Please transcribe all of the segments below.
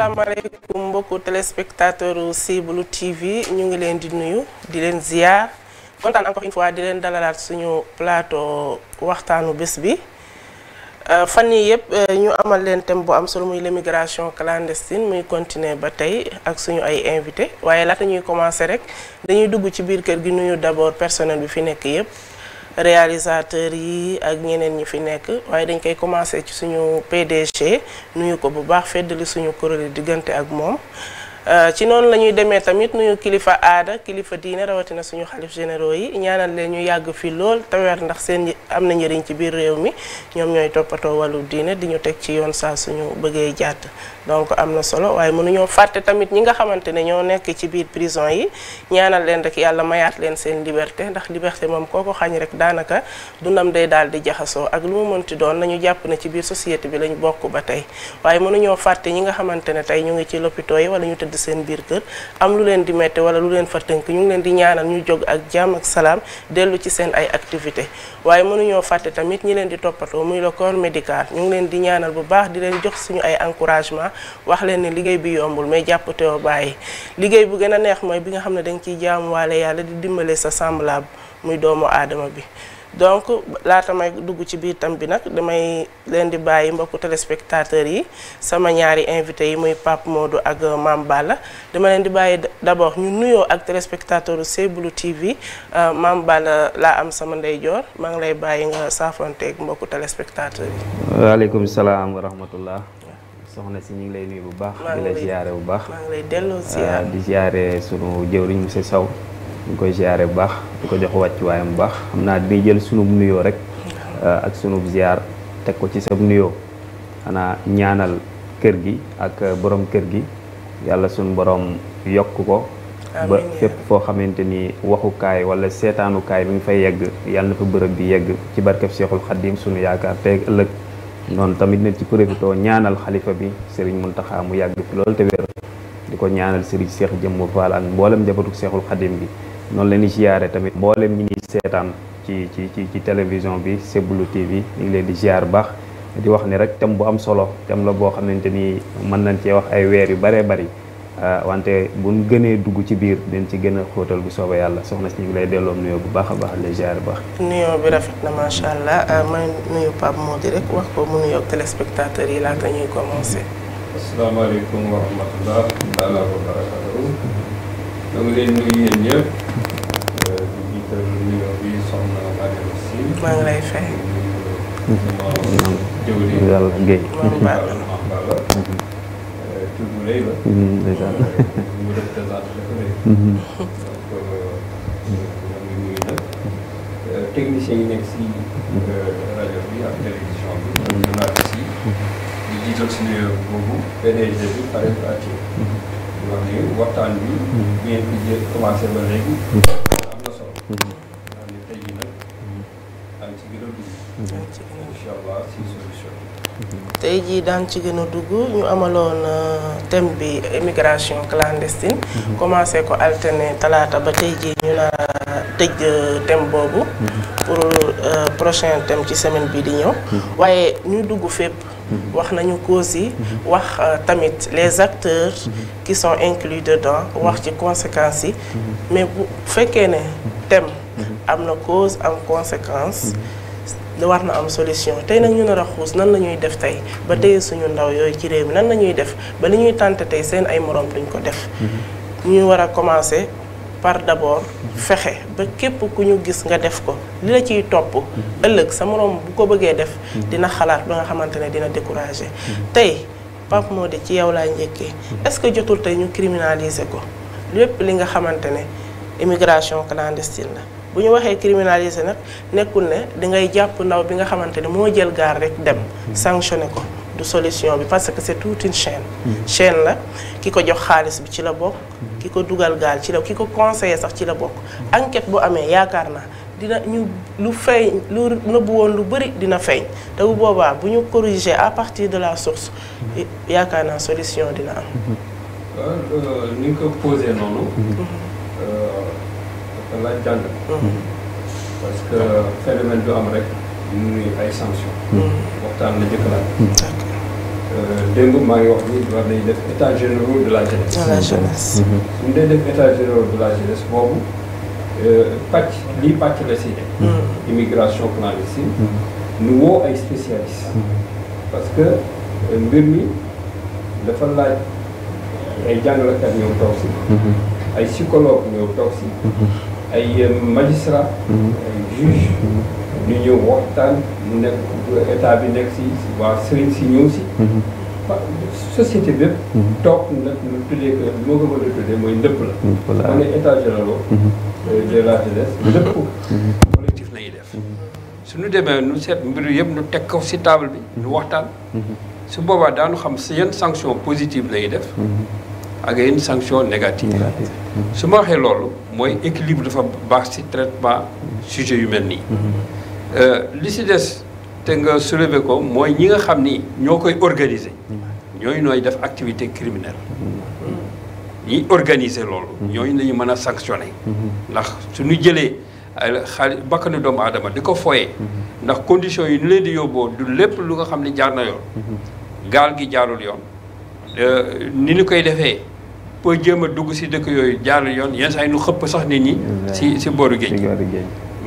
asalaamaaleykum mbokku téléspectateur Siweulu TV ñu ngi leen di nuyu di leen ziar kontaan encore une fois di leen dalalaat suñu plateau waxtaanu bés bi fan yii yëpp ñu amal leen thème bu am solo muy l'immigration clandestine muy continuer ba tey ak suñu ay invité waaye laata ñuy commencer rek dañuy dugg ci biir kër gi nuyu d'abord personnel bi fi nekk yëpp réalisateur yi ak ñeneen ñi fi nekk waaye dañ koy commencer ci suñu PDG nuyu ko bu baax feddali suñu kuréel diggante ak moom ci noonu la ñuy demee tamit nuyu kilifa aada kilifa diine rawatina suñu xalif généraux yi ñaanal leen ñu yàgg fi lool te weer ndax seen am na njëriñ ci biir réew mi ñoom ñooy toppatoo wàllu diine di ñu teg ci yoon saa suñu bëggee jàdd donc am na solo waaye mënuñoo fàtte tamit ñi nga xamante ne ñoo nekk ci biir prison yi ñaanal leen rek yàlla mayaat leen seen liberté ndax liberté moom koo ko xañ rek daanaka dundam day daal di jaxasoo ak lu mu mënti doon nañu jàpp ne ci biir société bi lañ bokk ba tey waaye mënuñoo fàtte ñi nga xamante ne tey ñu ngi ci lopito yi wala ñu tëdd seen biir kër am lu leen di metti wala lu leen fa tënk ñu ngi leen di ñaanal ñu jóg ak jàmm ak salaam dellu ci seen ay activité waaye mënuñoo fàtte tamit ñi leen di toppatoo muy le corps médical ñu ngi leen di ñaanal bu baax di leen jox suñu ay encouragement wax leen ne liggéey bi yombul mais jàpp teewoo bàyyi liggéey bu gën a neex mooy bi nga xam ne dañ ciy jaamuwaale yàlla di dimbale sa semblable muy doomu aadama bi donc laata may dugg ci biir tam bi nag damay leen di bàyyi mbokku téléspectateurs yi sama ñaari invité yi muy Pape Modou ak Mame Balla dama leen di bàyyi d'abord ñu nuyoo ak téléspectateur Siweulu TV Mame Balla laa am sama ndeyjoor maa ngi lay bàyyi nga saafonteeg mbokku téléspectateurs yi. waaleykum salaam wa rahmatullah. soxna si ñu ngi lay nuyu bu baax. di la ziare bu baax. maa ngi lay delloo ziar di ziare sunu jëwriñ monsieur Sow. ñu koy ziare bu baax di ko jox wàccuwaayam bu baax xam naa di jël sunu nuyoo rek ak sunu ziar teg ko ci sa nuyoo xanaa ñaanal kër gi ak borom kër gi yàlla sunu borom yokk ko. ba fépp foo xamante ni waxukaay wala seetaanukaay bi nga fay yegg yàlla na fa bërëb bi yegg ci barkeb Seexul Xaddim sunu yaakaar tey ëllëg. noonu tamit na ci profité ñaanal xalifa bi Serigne Mountakha mu yàgg fi loolu te wér di ko ñaanal Serigne Cheikh Jëmm Fall ak mboolem njabootu Seexul Xadim bi noonu la ñuy ziare tamit mboolem ñi ñuy seetaan ci télévision bi Siweulu TV ñu ngi leen di ziar baax di wax ni rek thème bu am solo thème la boo xamante ni mën nañ cee wax ay weer yu bëree bëri wante buñ gënee dugg ci biir dañ ci gën a xóotal bu soobee yàlla soxna si ñu ngi lay delloo nuyoo bu baax a baax les ziar baax. nuyoo bi rafet na macha allah may nuyu Pape Modou rek wax ko mu nuyoo téléspectateurs yi laata ñuy commencé. asalaamaaleykum wa rahmatulah taala wa barakatuhu. da nga leen nuyu yéen ñëpp. di jiital nuyoo bi soxna Mariam Sy. maa ngi lay fay. jëwriñ yàlla Guèye. Mame Balla. tur bu rëy la. ndeysaan. mu représenté dafa rëy. donc ñoo ngi nuyu nag techniciens yi nekk si rajo bi ak télévision bi. ak journalistes yi. di jiital si nuyoo boobu PDG bi pare pratique. di wax ni waxtaan bi. ngeen fi commencé ba léegi. am na solo. xam ne tey jii nag daan ci gën a dugg. incha allah si solution. tey jii daan ci gën a dugg ñu amaloon thème bi immigration clandestine. commencé ko alterner talaata ba tey jii ñu na tëj thème boobu. pour prochain thème ci semaine bi di ñëw. waaye ñu dugg fépp. wax nañu causes yi. wax tamit les acteurs. qui sont inclus dedans wax ci conséquences yi. mais bu fekkee ne thème am na cause am conséquence. war na am solution tey nag ñu nar a xuus nan la ñuy def tey ba tey suñu ndaw yooyu ci réew mi nan la ñuy def ba li ñuy tànte tey seen ay morom duñ ko def. ñu war a commencer par d'abord fexe ba képp ku ñu gis nga def ko li la ciy topp ëllëg sa morom bu ko bëggee def dina xalaat ba nga xamante ne dina décourager. tey Pape Modou ci yow laa njëkkee est-ce que jotul tey ñu criminaliser ko lépp li nga xamante ne immigration clandestine la. bu ñu waxee criminaliser nag nekkul ne dangay jàpp ndaw bi nga xamante ne moo jël gaal rek dem sanctionner ko du solution bi parce que c'est toute une chaîne. chaîne la ki ko jox xaalis bi ci la bokk. ki ko dugal gaal ci la ki ko conseiller sax ci la bokk. enquête bu amee yaakaar naa dina ñu lu feeñ lu nëbbu woon lu bëri dina feeñ te bu boobaa bu ñu corriger à partir de la source yaakaar naa solution dina am. ni nga ko posé noonu. la jàng parce que phénomène du am rek ñu nuy ay sanctions waxtaan la jëkk la démb maa ngi wax ni war nañ def état général de la jeunesse. de la jeunesse. suñu dee def état général de la jeunesse boobu pàcc lii pàcc la si. immigration clandestine. nu woo ay spécialistes. parce que mbir mi dafa laaj ay jàngalekat ñëw toog si. ay psychologue ñëw toog si. ay magistrat ay juge ñu ñëw waxtaan mu nekk état bi nekk si waa sëriñ si ñëw si. société bépp toog nag lu tuddee que li ma ko mën a tuddee mooy ndëpp la. ma ne état général de la jeunesse ndëpp collectif nañuy def. suñu demee nu seet mbiru yëpp nu teg ko si table bi nu waxtaan. su boobaa daanu xam si yenn sanction positive lañuy def ak yenn sanction négative. su ma waxee loolu mooy équilibre dafa baax si traitement sujet yu mel nii. li si des te nga soulever ko mooy ñi nga xam ni ñoo koy organiser. ñooñu nooy def activité criminelle. ñi organiser loolu. ñooñu lañu mën a sanctionner. ndax suñu jëlee xaalis bakkanu doomu aadama di ko foyee. ndax conditions yi ñu leen di yóbboo du lépp lu nga xam ne jaar na yoon. gaal gi jaarul yoon. ni ñu koy defee pour jéem a dugg si dëkk yooyu jaarul yoon yenn saa yi nu xëpp sax nit ñi. si booru géej.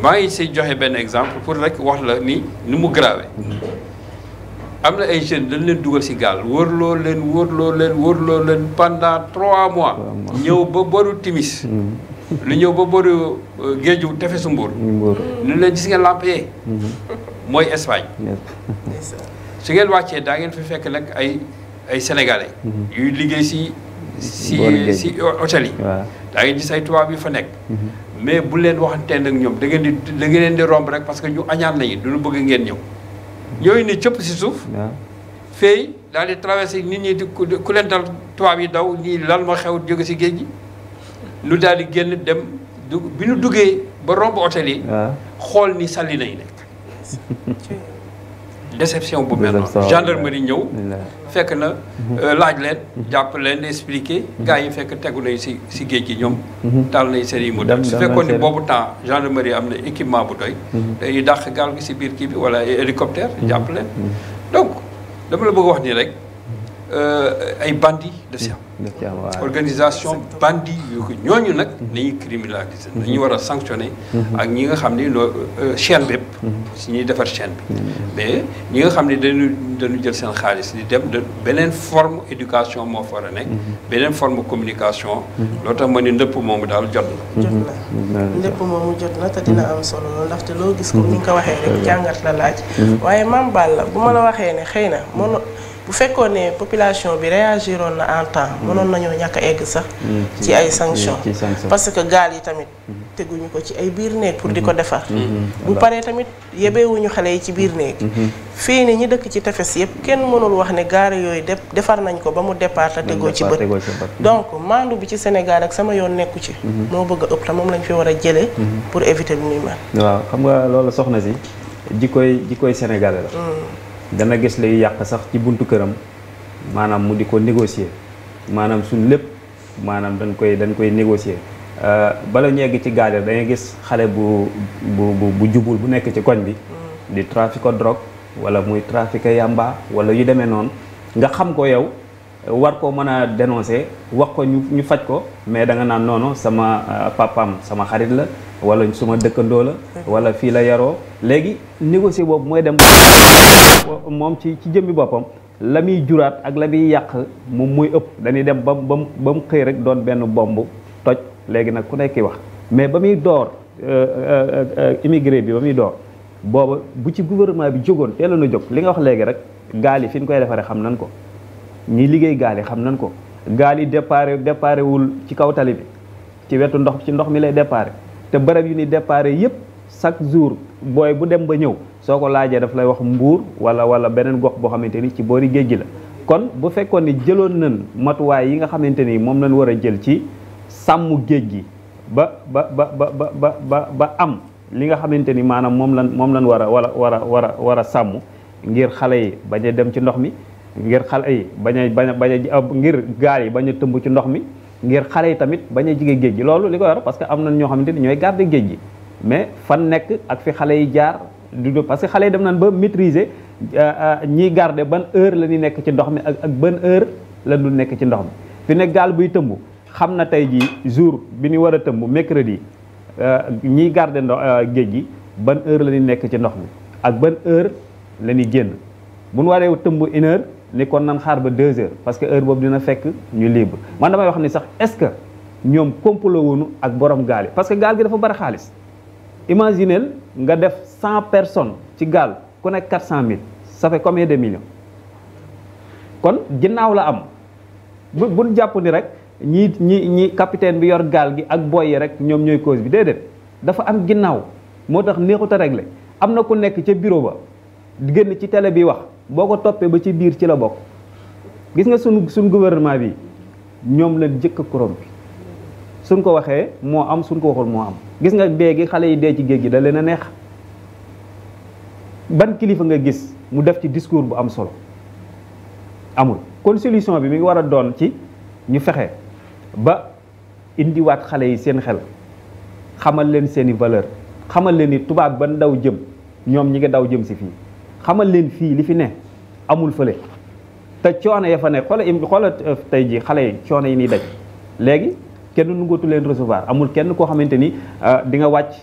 maa ngi si joxe benn exemple pour rek wax la ni mu grave. am na ay jeunes dañ leen dugal si gaal wërloo leen pendant 3 mois. ñëw ba boru timis. lu ñëw ba boru géeju tefesu Mbuur. ñu leen gis ngeen lamp yee. mooy Espagne. su ngeen wàccee daa ngeen fi fekk nag ay sénégalais. yuy liggéey si hôtel yi. daa ngeen gis ay tubaab yu fa nekk. mais bu leen waxanteen ak ñoom da ngeen di romb rek parce que ñu añaan nañu du ñu bëgg ngeen ñëw. ñooyu ne cëpp si suuf. feey daal di traversé nit ñi di ku leen dal tubaab yi daw ñii lan ma xew jóge si géej gi. nu daal di génn dem bi nu duggee ba romb hôtel yi. xool ni sali nañ nekk. déception bu mel noonu. gendarmerie ñëw. fekk na laaj leen. jàpp leen expliqué. gars yi fekk tegu nañ si géej gi ñoom. taal nañ seen i moteur su fekkoon ni boobu temps gendarmerie am na équipement bu doy. dañuy dàq gaal gi si biir kii bi wala hélicoptère jàpp leen. donc dama la bëgg wax nii rek ay bandits de si am. organisation bandits yu ko ñooñu nag nañuy criminaliser. dañuy war a sanctionner. ak ñi nga xam ni chaîne bépp. si ñuy defar chaîne bi. mais ñi nga xam ne dañu jël seen xaalis di dem de beneen forme éducation moo fa war a nekk. beneen forme communication. loolu tax ma ne ndëpp moomu daal jot na. jot na ndëpp moomu jot na te dina am solo loolu ndaxte loo gis ko ni nga ko waxee rek jàngat la laaj. waaye Mame Balla bu ma la waxee ne xëy na bu fekkoon ne population bi réagiroon na en temps mënoon nañoo ñàkk a egg sax ci ay sanctions parce que gaal yi tamit teguñu ko ci ay biir néeg pour di ko defar bu paree tamit yebeewuñu xale yi ci biir néeg fii ni ñi dëkk ci tefes yëpp kenn mënul wax ne gaar yooyu defar nañ ko ba mu départ te tegoo ci bët donc maandu bi ci Sénégal ak sama yoon nekku ci moo bëgg a ëpp te moom lañ fi war a jëlee pour éviter lu muy mel waaw xam nga loolu soxna si jikkoy sénégalais la dana gis lay yàq sax ci buntu këram maanaam mu di ko négocier maanaam suñ lépp maanaam dañ koy négocier bala ñu egg ci gaal yi dangay gis xale bu jubul bu nekk ci koñ bi di trafico drogue wala muy trafiquer yamba wala yu demee noonu nga xam ko yow war ko mën a dénoncer wax ko ñu faj ko mais da nga naan noonu sama papaam sama xarit la wala suma dëkkandoo la wala fii la yaroo léegi négocier boobu mooy dem moom ci jëmmi boppam la muy juraat ak la muy yàq moom muy ëpp dañuy dem ba mu xëy rek doon benn bomb toj léegi nag ku nekk wax mais ba muy door immigré bi ba muy door booba bu ci gouvernement bi jógoon teeloon a jóg li nga wax léegi rek gaal yi fi ñu koy defaree xam nañ ko ñi liggéey gaal yi xam nañ ko gaal yi déparé wul ci kaw tali bi ci wetu ndox mi lay déparé te barab yu ni déparé yëpp chaque jour booy bu dem ba ñëw soo ko laajee daf lay wax Mbuur wala beneen gox boo xamante ni ci boori géej gi la kon bu fekkoon ni jëloon nañ matuwaay yi nga xamante ni moom lañ war a jël ci sàmm géej gi ba am li nga xamante ni maanaam moom lañ war a sàmm ngir xale yi bañ a dem ci ndox mi ngir xale yi bañ a ngir gaal yi bañ a tëmb ci ndox mi ngir xale yi tamit bañ a jige géej gi loolu li ko war parce que am nañ ñoo xamante ni ñooy garder géej gi mais fan nekk ak fi xale yi jaar parce que xale yi dem nañ ba maîtriser ñiy garder ban heure la ñuy nekk ci ndox mi ak ban heure la ñu nekk ci ndox mi fi ne gaal buy tëmb xam na tey jii jour bi ñu war a tëmb mercredi ñiy garder géej gi ban heure la ñuy nekk ci ndox mi ak ban heure la ñuy génn bu ñu waree tëmb 1 heure ni kon nan xaar ba 2 heures parce que heure boobu dina fekk ñu libre man damay wax ni sax est-ce que ñoom complot wuñu ak borom gaal yi parce que gaal gi dafa bari xaalis imaginez nga def 100 personnes ci gaal ku nekk 400 000 ça fait combien de millions kon ginnaaw la am buñ jàpp ni rek ñi capitaine bi yor gaal gi ak boy yi rek ñoom ñooy cause bi déedéet dafa am ginnaaw moo tax neexut a régler am na ku nekk ca bureau ba génn ci télé bi wax boo ko toppee ba ci biir ci la bokk gis nga suñ gouvernement bi ñoom leen jëkk a corrompu suñ ko waxee moo am suñ ko waxul moo am gis nga dee gi xale yi dee ci géej gi da leen a neex ban kilifa nga gis mu def ci discours bu am solo amul kon solution bi mi ngi war a doon ci ñu fexe ba indiwaat xale yi seen xel xamal leen seeni valeur xamal leen ni tubaab ban daw jëm ñoom ñi ngi daw jëm si fii xamal leen fii li fi ne amul fële te coono ya fa ne xoola tey ji xale yi coono yi nii daj léegi kenn nungootu leen recevoir amul kenn koo xamante ni di nga wàcc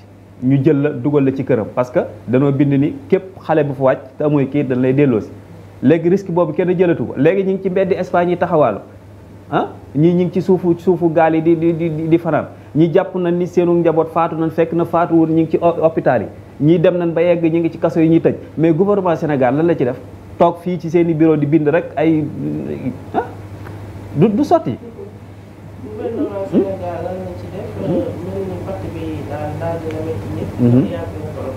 ñu jël la dugal la ci këram parce que danoo bind ni képp xale bu fa wàcc te amoy kii dañ lay delloosi léegi risque boobu kenn jëlatu ko léegi ñu ngi ci mbeddi Espagne yi taxawaalu ñii ñu ngi ci suufu gaal yi di fanaan ñi jàpp nañ ni seenu njaboot faatu nañ fekk na faatuwul ñu ngi ci hôpital yi ñii dem nañ ba yegg ñu ngi ci kaso yi ñuy tëj mais gouvernement Sénégal lan la ci def toog fii ci seen i bureau di bind rek ay du sotti. gouvernement Sénégal lan la ci def. mel ni pàcc bi daal dina métti ñëpp. yàgg na trop.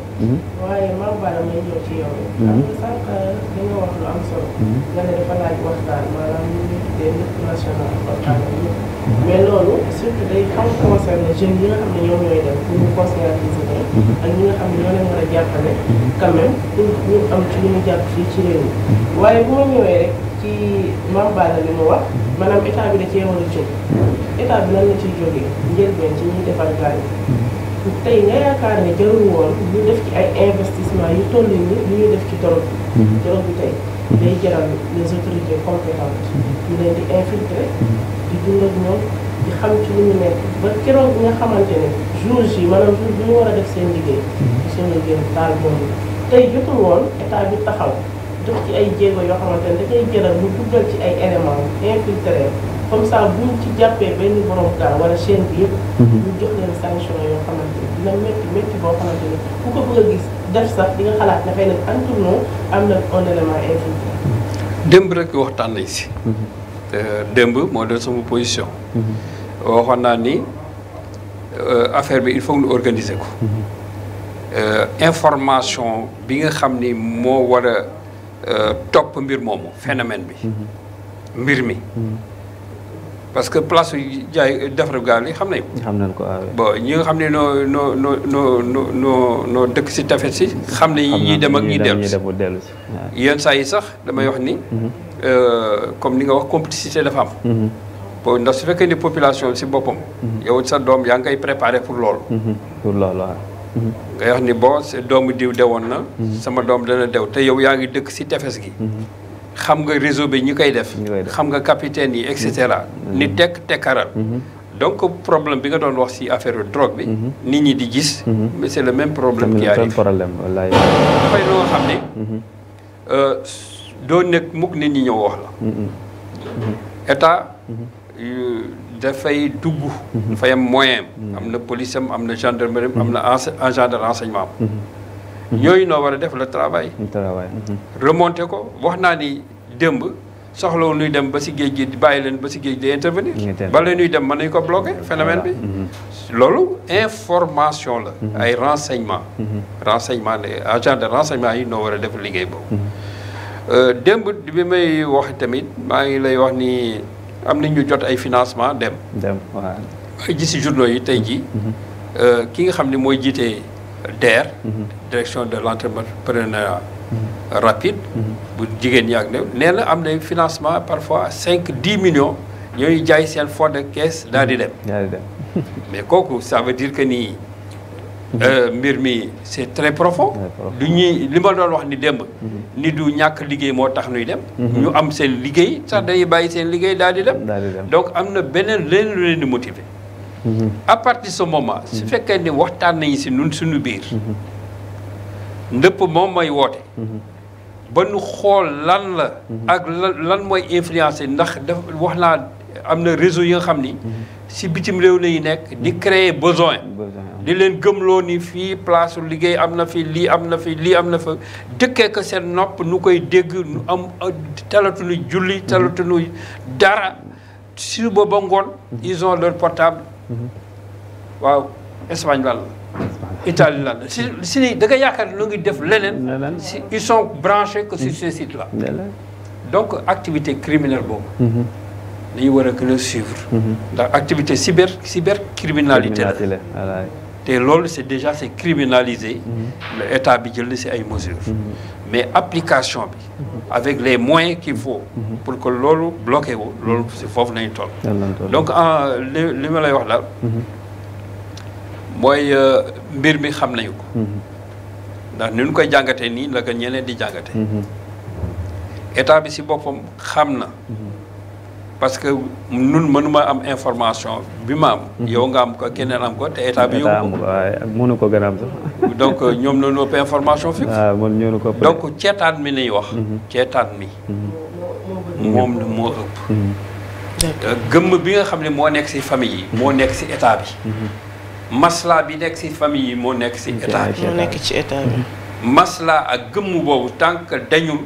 waaye Mame Bara may ñëw ci yow. xam nga sànq li nga wax lu am solo. nga ne dafa laaj waxtaan maanaam ñu ngi tuddee lutte nationale waxtaan ak ñëpp. mais loolu surtout day xam concerné jeunes yi nga xam ne ñoom ñooy dem pour ñu conscientiser leen. ak ñi nga xam ne ñoo leen war a jàppale. quand même pour ñu am ci lu ñu jàpp fii ci réew mi. waaye bu ma ñëwee rek ci Mame Bara li mu wax maanaam état bi da cee war a jóg. état bi nan la ciy jógee njëlbeen ci ñuy defar gaal yi tey nga yaakaar ne jarul woon ñu def ci ay investissement yu toll ni li ñuy def ci dorog bi dorog bi tey day jaral les autorités compétentes ñu leen di infiltrer di dund ak ñoom di xam ci lu ñu nekk ba keroog bi nga xamante ne jour yi maanaam jour bi ñu war a def seen liggéey di seen liggéey taal boobu tey jotul woon état bi taxaw def ci ay jéego yoo xamante ne da koy jëlal mu duggal ci ay éléments infiltré comme ça buñ ci jàppee benn borom gaal wala chaîne bi yëpp ñu jox leen sanction yoo xamante ni dina métti boo xamante ni ku ko bëgg a gis def sax di nga xalaat dafay nag entournement am na un élément infiltré. démb rek waxtaan nañ si. démb moo doon sama position. waxoon naa ni affaire bi il faut ñu organiser ko. information bi nga xam ni moo war a topp mbir moomu phénomène bi. mbir mi. parce que place yu jaay defar gaal yi xam nañ ko. xam nañ ko waaw. bon ñi nga xam ne noo dëkk si tefes si. xam ne ñi dem ak ñi dellu si yenn saa yi sax damay wax ni. comme ni nga wax complicité dafa am. bon ndax su fekkee ni population si boppam. yow sa doom yaa ngi koy préparé pour loolu. pour loolu waaw. ngay wax ni bon doomu diw dewoon na. sama doom dana dew te yow yaa ngi dëkk si tefes gi. xam nga réseau bi ñu koy def. xam nga capitaine yi et cetera. ni tekkaral. donc problème bi nga doon wax ci affaire drogue bi. nit ñi di gis. mais c'est le même problème qui arrive. problème wallaay. dafay loo xam ne. doo nekk mukk nit ñi ñëw wax la. état dafay dugg. dafay am moyen am na police am na gendarmerie am na agent de renseignement am. ñooyu noo war a def le travail. remonté ko wax naa ni démb soxlawul ñuy dem ba si géej gi bàyyi leen ba si géej di intervenir. bala ñuy dem mën nañu ko bloqué phénomène bi. loolu information la. ay renseignement renseignement ne agent de renseignement yi noo war a def liggéey boobu. démb bi may wax tamit maa ngi lay wax ni am na ñu jot ay financement dem waaw. ay gis si journaux yi tey jii. ki nga xam ne mooy jiite. DER. direction de l'entrepreneuriat rapide. bu jigéen ñi ak ne nee na am na financement parfois 5-10 millions ñooy jaay seen fond de caisse daal di dem. mais kooku ça veut dire que nii mbir mi c'est très profond. du ñuy li ma doon wax ni démb. ni du ñàkk liggéey moo tax nuy dem. ñu am seen liggéey sax day bàyyi seen liggéey daal di dem. donc am na beneen leen lu leen di motiver. à partir de ce moment. su fekkee ni waxtaan nañu si ñun suñu biir. ndëpp moom mooy woote. ba nu xool lan la. ak lan mooy influencer ndax dafa wax naa am na réseau yi nga xam ni. si bitim réew lañu nekk di créer besoin. di leen gëmloo ni fii place su liggéey am na fi lii am na fi lii am na fa dëkkee ko seen nopp nu koy dégg nu am talatuñu julli talatuñu dara suba ba ngoon. ils ont leur portable. waaw Espagne lan la. Italie lan la si da nga yaakaar ne lu ngi def leneen. si ils sont branchés que sur ces sites là. donc activité criminelle boobu. dañu war a gën a suivre. ndax activité cybercriminalité la. te loolu c'est déjà c'est criminalisé. le état bi jël na si ay mesures. mais application bi. avec les moyens qu'il faut. pour que loolu bloqué wu loolu si foofu nañu toll. donc li ma lay wax daal. mooy mbir mi xam nañu ko. ndax ni ñu koy jàngatee nii la ko ñeneen di jàngate. état bi si boppam xam na. parce que nun mënuma am information bi ma am. yow nga am ko keneen am ko te état bi yóbbu ko. waaye mënu ko gën a am sax. donc ñoom ñoo ëpp information fi. waaw man ñoo ko ëpp. donc ceetaan mi nañu wax. ceetaan mi. moom moo ëpp. gëmm bi nga xam ne moo nekk ci famille yi. moo nekk ci état bi. masla bi nekk ci famille yi moo nekk ci état bi. moo nekk ci état bi. masla ak gëmm boobu tant que dañul.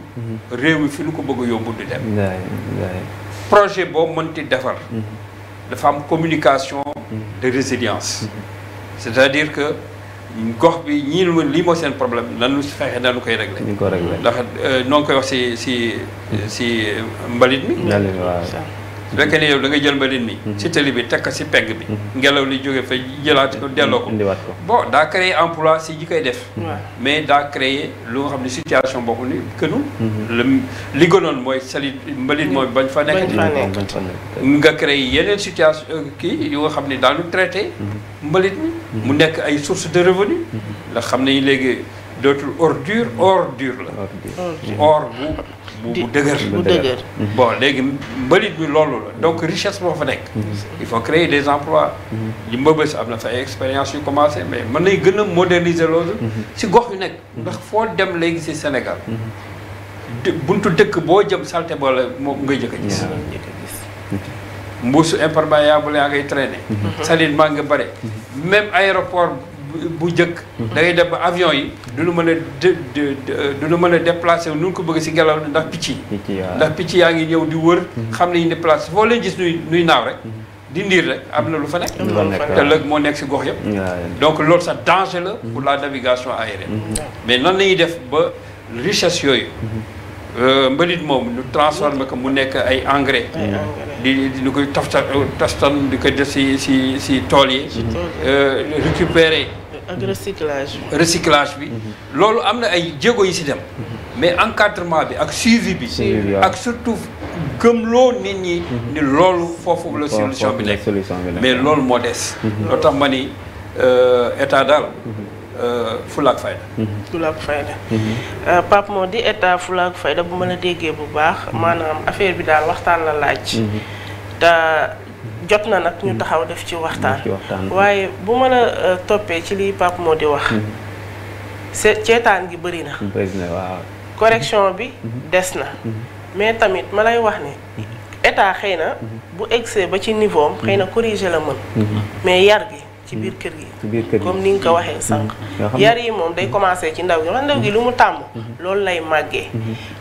réew mi fi lu ko bëgg a yóbbu di dem. projet boobu mënti defar. dafa am communication de résilience. c'est-à-dire que gox bi ñii lii moo seen problème nanu si fexe nanu koy régler. ñu ko régler ndax noo ngi koy wax si mbalit mi. su fekkee ne yow da nga jël mbalit mi. si tali bi teg ko si pegg bi. ngelaw li jóge fa jëlaat ko delloo ko. indiwaat ko bon daa créer emploi si ñi koy def. mais daa créer lu nga xam ne situation boobu ni kënul. li gënoon mooy salit mbalit mooy bañ fa nekk. nga créer yeneen situation kii yu nga xam ne daanu traité. mbalit mi. mu nekk ay source de revenu. ndax xam nañu léegi dootul ordure la. or bu dëgër. bon léegi mbalit bi loolu la donc richesse boo fa nekk. il faut créer des emplois. li mbëbës am na fa ay expérience yu commencé mais mën nañ gën a moderniser loolu. si gox yu nekk ndax foo dem léegi si Sénégal. buntu dëkk boo jëm salte ba la moom ngay jëkk a gis. mbuusu imperméable yaa ngay traîner. saline maa nga bare. même aéroport bu njëkk. da ngay dem ba avion yi du ñu mën a déplacer wu nu ko bëgg si ngelaw ndax picc yi. ndax picc yaa ngi ñëw di wër. xam nañu déplacer foo leen gis nuy naaw rek. di ndiir rek am na lu fa nekk. te léegi moo nekk si gox yëpp. donc loolu sax danger la pour la navigation aérienne. mais nan la ñuy def ba richesse yooyu. mbalit moom ñu transformer ko mu nekk ay engrais. di koy toftan di ko def si tool yi. récupérer. ak recyclage bi. loolu am na ay jéego yi si dem. mais encadrement bi ak suivi bi. ak surtout gëmloo nit ñi. ni loolu foofu la solution bi nekk. mais loolu moo des. loo tax ma ni état daal. fulaak fayda. fulaak fayda. Pape moo di état fulaak fayda bu ma la déggee bu baax maanaam affaire bi daal waxtaan la laaj. te jot na nag ñu taxaw def ci waxtaan. waaye bu ma la toppee ci li Pape moo di wax. ceetaan gi bëri na. waaw. correction bi des na. mais tamit ma lay wax ne état xëy na bu egsee ba ci niveau am xëy na corriger la mën. mais yar gi. ci biir kër gi comme ni nga ko waxee sànq. yar yi moom day commencé ci ndaw gi wax ndaw gi lu mu tàmm. loolu lay màggee.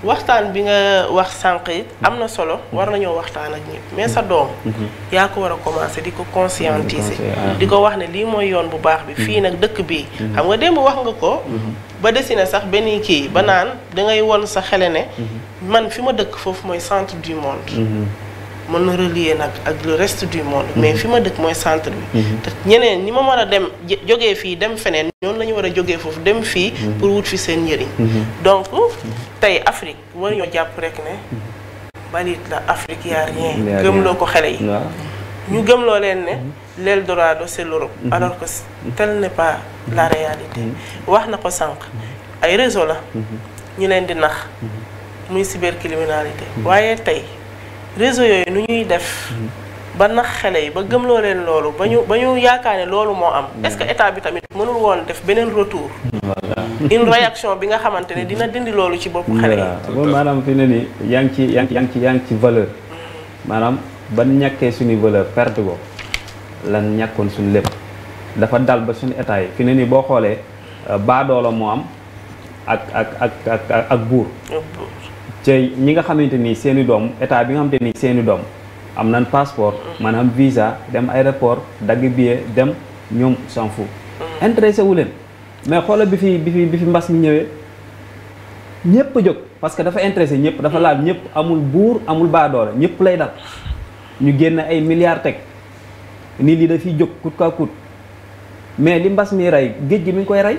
waxtaan bi nga wax sànq it am na solo war nañoo waxtaan ak ñëpp mais sa doom. yaa ko war a commencé di ko conscientiser. di ko wax ne lii mooy yoon bu baax bi fii nag dëkk bii. xam nga démb wax nga ko. ba dessiné sax benn kii ba naan dangay won sa xele ne. man fi ma dëkk foofu mooy centre du monde. mën na relier nag ak le reste du monde mais fi ma dëkk mooy centre bi te ñeneen ñi ma mën a dem jógee fii dem feneen ñoonu la ñu war a jógee foofu dem fii pour wut fi seen njëriñ donc tey Afrique war ñoo jàpp rek ne balit la Afrique yaa rien gëmloo ko xale yi ñu gëmloo leen ne l'Eldorado c'est l'Europe alors que tel n'est pas la réalité wax na ko sànq ay réseau la ñu leen di nax muy cybercriminalité waaye tey réseau yooyu nu ñuy def ba nax xale yi ba gëmloo leen loolu ba ñu yaakaar ne loolu moo am est-ce que état bi tamit mënul woon def beneen retour une réaction bi nga xamante ne dina dindi loolu ci bopp xale yi bon maanaam fi ne nii yaa ngi ci valeur maanaam ban ñàkkee suñu valeur perte ko lan ñàkkoon suñu lépp dafa dal ba suñu état yi fi ne nii boo xoolee baadoola moo am ak buur ci ñi nga xamante ni seeni doom état bi nga xamante ni seeni doom am nañ passeport maanaam visa dem aéroport dagg billet dem ñoom s'en fout intéressé wu leen mais xoolal bi fi mbas mi ñëwee ñëpp a jóg parce que dafa intéressé ñëpp dafa laal ñëpp amul buur amul baadoola ñëpp lay dal ñu génn ay milliards teg nii lii dafiy jóg coûte que coûte mais li mbas mi rey géej gi mi ngi koy rey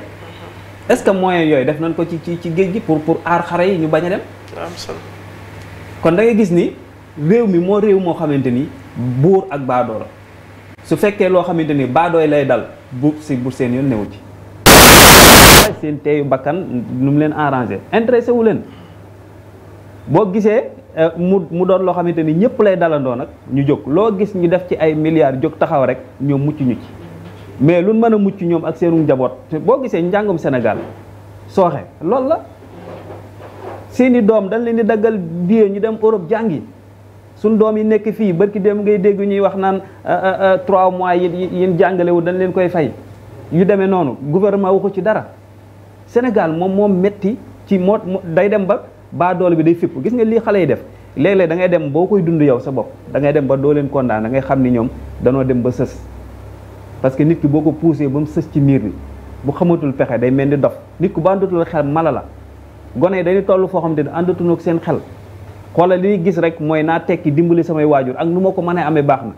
est-ce que moyens yooyu def nañ ko ci géej gi pour aar xare yi ñu bañ a dem am solo kon da ngay gis ni réew mi réew moo xamante ni buur ak baadoola su fekkee loo xamante ni baadooy lay dal bu seen yoon newu ci seen teeyu bakkan nu mu leen arrangé intéressé wu leen boo gisee mu doon loo xamante ni ñëpp lay dalandoo nag ñu jóg loo gis ñu def ci ay milliards jóg taxaw rek ñoom mucc ñu ci mais lu mën a mucc ñoom ak seenu njaboot boo gisee njàngum Sénégal sooxe loolu la seeni doom dañ leen di daggal billet ñu dem Europe jàngi suñ doom yi nekk fii barki dem ngay dégg ñuy wax naan 3 mois yi jàngalewu dañ leen koy fay yu demee noonu gouvernement waxu ci dara Sénégal moom metti ci moo day dem ba doole bi day fipp gis nga lii xale yi def léeg-léeg da ngay dem boo koy dund yow sa bopp da ngay dem ba doo leen condamné da ngay xam ni ñoom danoo dem ba sës parce que nit ki boo ko poussé ba mu sës ci miir bi bu xamatul pexe day mel ni dof nit ku ba àndatul xel mala la gone yi dañuy toll foo xam ne àndatuñu ak seen xel xoolal li ñuy gis rek mooy naa tekki dimbali samay waajur ak nu ma ko mënee amee baax na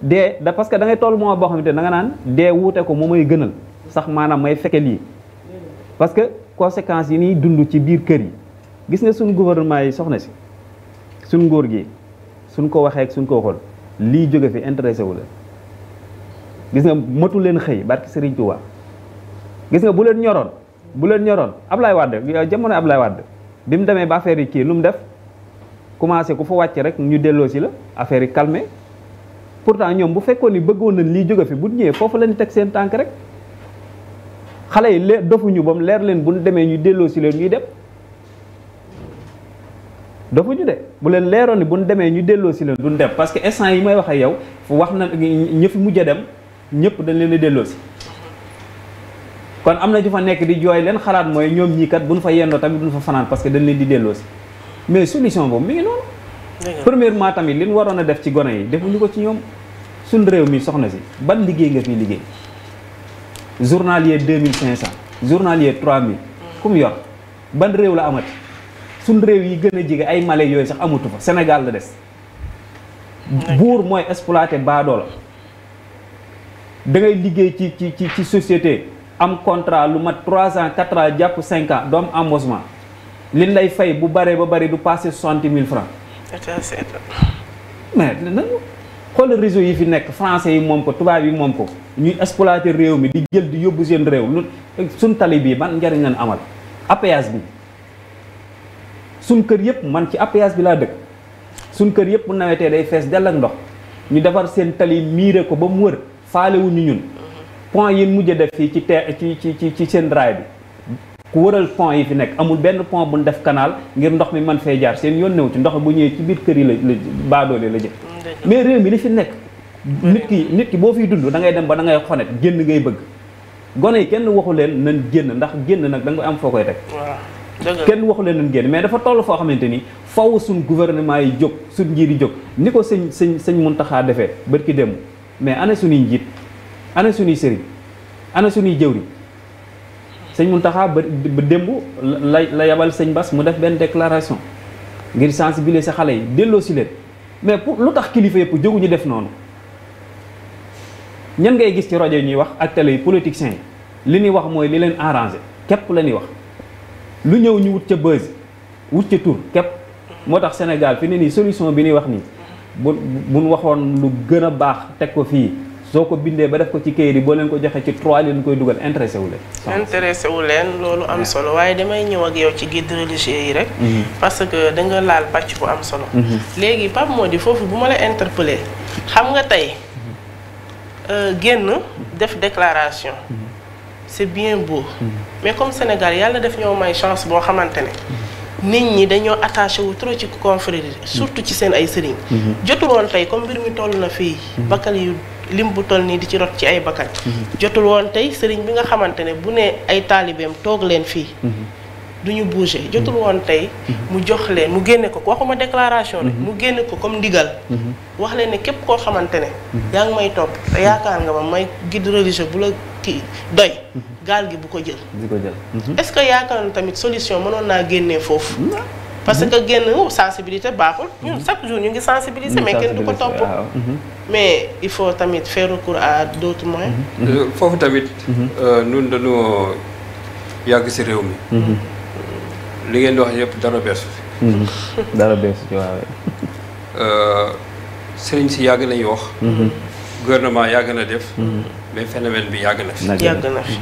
dee da parce que da ngay toll moment boo xam ne da nga naan dee wuute ko moo may gënal sax maanaam may fekke lii parce que conséquences yi ñuy dund ci biir kër yi gis nga suñ gouvernement yi soxna si suñ ngóor gi suñ ko waxee ak suñ ko waxoon lii jóge fi intéressé wu leen gis nga matu leen xëy barki Serigne Touba gis nga bu leen ñoroon Ablaye Wade jamono Ablaye Wade bi mu demee ba affaire yi kii lu mu def commencé ku fa wàcc rek ñu delloo si la affaire yi calmé pourtant ñoom bu fekkoon ni bëggoon nañ lii jóge fi bu ñëwee foofu lañu teg seen tànk rek xale yi dofuñu ba mu leer leen bu ñu demee ñu delloo si leen ñuy dem dofuñu de bu leen leeroon ni bu ñu demee ñu delloo si leen duñ dem parce que instant yi may wax ak yow fu wax na ñë fi mujj a dem ñëpp dañ leen a delloo si kon am na ju fa nekk di jooy leen xalaat mooy ñoom ñii kat buñ fa yendoo tamit duñ fa fanaan parce que dañ leen di delloo si mais solution boobu mi ngi noonu. Premièrement tamit li ñu waroon a def ci gone yi defuñu ko ci ñoom suñ réew mi soxna si ban liggéey nga fiy liggéey journalier 2500 journalier 3000 ku mu yor ban réew la amati suñ réew yi gën a jege ay Mali yooyu sax amatu fa Sénégal la des buur mooy exploité baadoola da ngay liggéey ci société am contrat lu mat 3 ans 4 ans jàpp 5 ans doo am embauchement liñ lay fay bu baree ba bari du passé 60 000 francs mais nañu xool réseau yi fi nekk français yi moom ko tubaab yi moom ko ñuy exploiter réew mi di jël di yóbbu seen réew lu suñ tali bii ban njariñ lañ amal APS bi suñ kër yëpp man ci APS bi laa dëkk suñ kër yëpp bu nawetee day fees dell ak ndox ñu defar seen tali miire ko ba mu wër faalewuñu ñun point yi mujj def fii ci seen raay bi ku wëral pont yi fi nekk amul benn pont bu ñu def canal ngir ndox mi mën fay jaar seen yoon new ci ndox bu ñëwee ci biir kër yi la baadoole la jëm mais réew mi li fi nekk nit ki boo fiy dund da ngay dem ba da ngay xonet génn ngay bëgg gone yi kenn waxu leen nañ génn ndax génn nag da nga am foo koy teg kenn waxu leen nañ génn mais dafa toll foo xamante ni faw suñ gouvernement yi jóg suñ njiit yi jóg ni ko sëñ Muntaxa defee bërki démb mais ana suñuy njiit ana suñuy sëriñ ana suñuy jëwriñ sëñ Muntaxa ba démb la yabal sëñ Bass mu def benn déclaration ngir sensibiliser xale yi delloo si leen mais pour lu tax kilifa yëpp jóguñu def noonu ñan ngay gis ci rajo yi ñuy wax ak télé yi politiciens yi li ñuy wax mooy li leen arrangé képp la ñuy wax lu ñëw ñu wut ca buzz wut ca tur képp moo tax Sénégal fi ne nii solution bi ñuy wax nii buñ waxoon lu gën a baax teg ko fii soo ko bindee ba def ko ci kayit yi boo leen ko joxee ci 3 leen koy dugal intéressé wu leen. intéressé wu leen loolu am solo waaye damay ñëw ak yow ci guide religieux yi rek. parce que da nga laal pàcc bu am solo. léegi Pape Mody foofu bu ma la interpellé xam nga tey génn def déclaration. c'est bien beau. mais comme Sénégal yàlla def ñoo may chance boo xamante ne. nit ñi dañoo attaché wu trop ci confrérie surtout ci seen ay sëriñ. jotul woon tey comme mbir mi toll na fii. bakkal yu lim bu toll nii di ci rot ci ay bakkan. jotul woon tey sëriñ bi nga xamante ne bu ne ay taalibeem toog leen fii. du ñu bouger jotul woon tey mu jox leen mu génne ko waxuma déclaration ne mu génne ko comme ndigal. wax leen ne képp koo xamante ne. yaa ngi may topp te yaakaar nga ma may guide religieux bu la kii doy. gaal gi bu ko jël. est-ce que yaakaar na tamit solution mënoon naa génnee foofu. parce que génn sensibilité baaxul. ñun chaque jour ñu ngi sensibiliser mais kenn du ko topp. mais il faut tamit faire recours à d'autres moyens. foofu tamit. ñun dañoo yàgg ci réew mi. li ngeen di wax yëpp dara beesu fi. dara beesu ci waaw. sëriñ si yàgg nañu wax. gouvernement yàgg na def. mais phénomène bi yàgg na fi. yàgg na fi.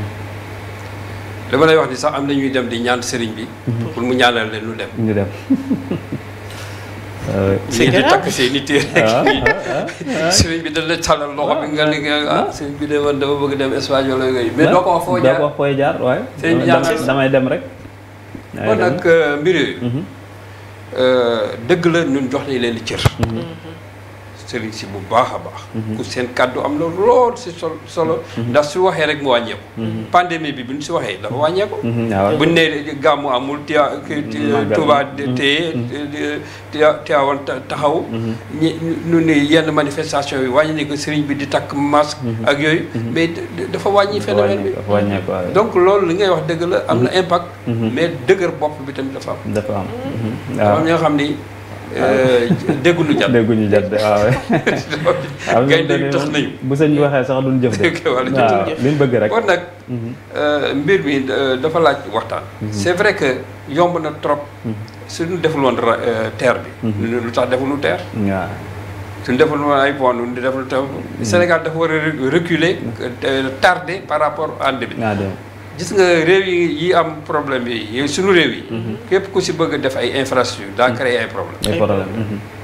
dama lay wax ni sax am na ñuy dem di ñaan sëriñ bi. pour mu ñaanal leen ñu dem. ñu dem. c'est di takk seen i téere rek. sëriñ bi dañ la tàllal loxo bi nga liggéey sëriñ bi de man dama bëgg dem Espagne wala yooyu. mais doo ko wax foo jaar doo ko wax fooy jaar waaye. sëriñ bi ñaanal damay dem rek. kon nag mbir yooyu. dëgg la ñun jox nañ leen di cër. sëriñ si bu baax a baax. ku seen kàddu am na lool si solo. ndax su waxee rek mu wàññeeku. pandémie bi bu ñu si waxee dafa wàññeeku. bu ñu nee gàmmu amul Touba téye Tiwaawan taxaw. ñu ni yenn manifestation yi wàññi ni ko sëriñ bi di takk masque. ak yooyu mais dafa wàññi phénomène bi. donc loolu li ngay wax dëgg la am na impact. mais dëgër bopp bi tamit dafa am. dafa am. waaw ñoo xam ni. dégguñu jàdd dégguñu jàdd waaw. gaynde tax nañu. bu sëñ bi waxee sax duñ jëf de. waaw liñ bëgg rek. kon nag mbir mi dafa laaj waxtaan. c'est vrai que yomb na trop. suñu deful woon terre bi. lu tax defulu terre. waaw suñu deful woon ay pont lu deful terre. Sénégal dafa war a reculer tardé par rapport ànd bi. gis nga réew yi am problème yi suñu réew yi. képp ku si bëgg a def ay infrastructures daa créer ay problème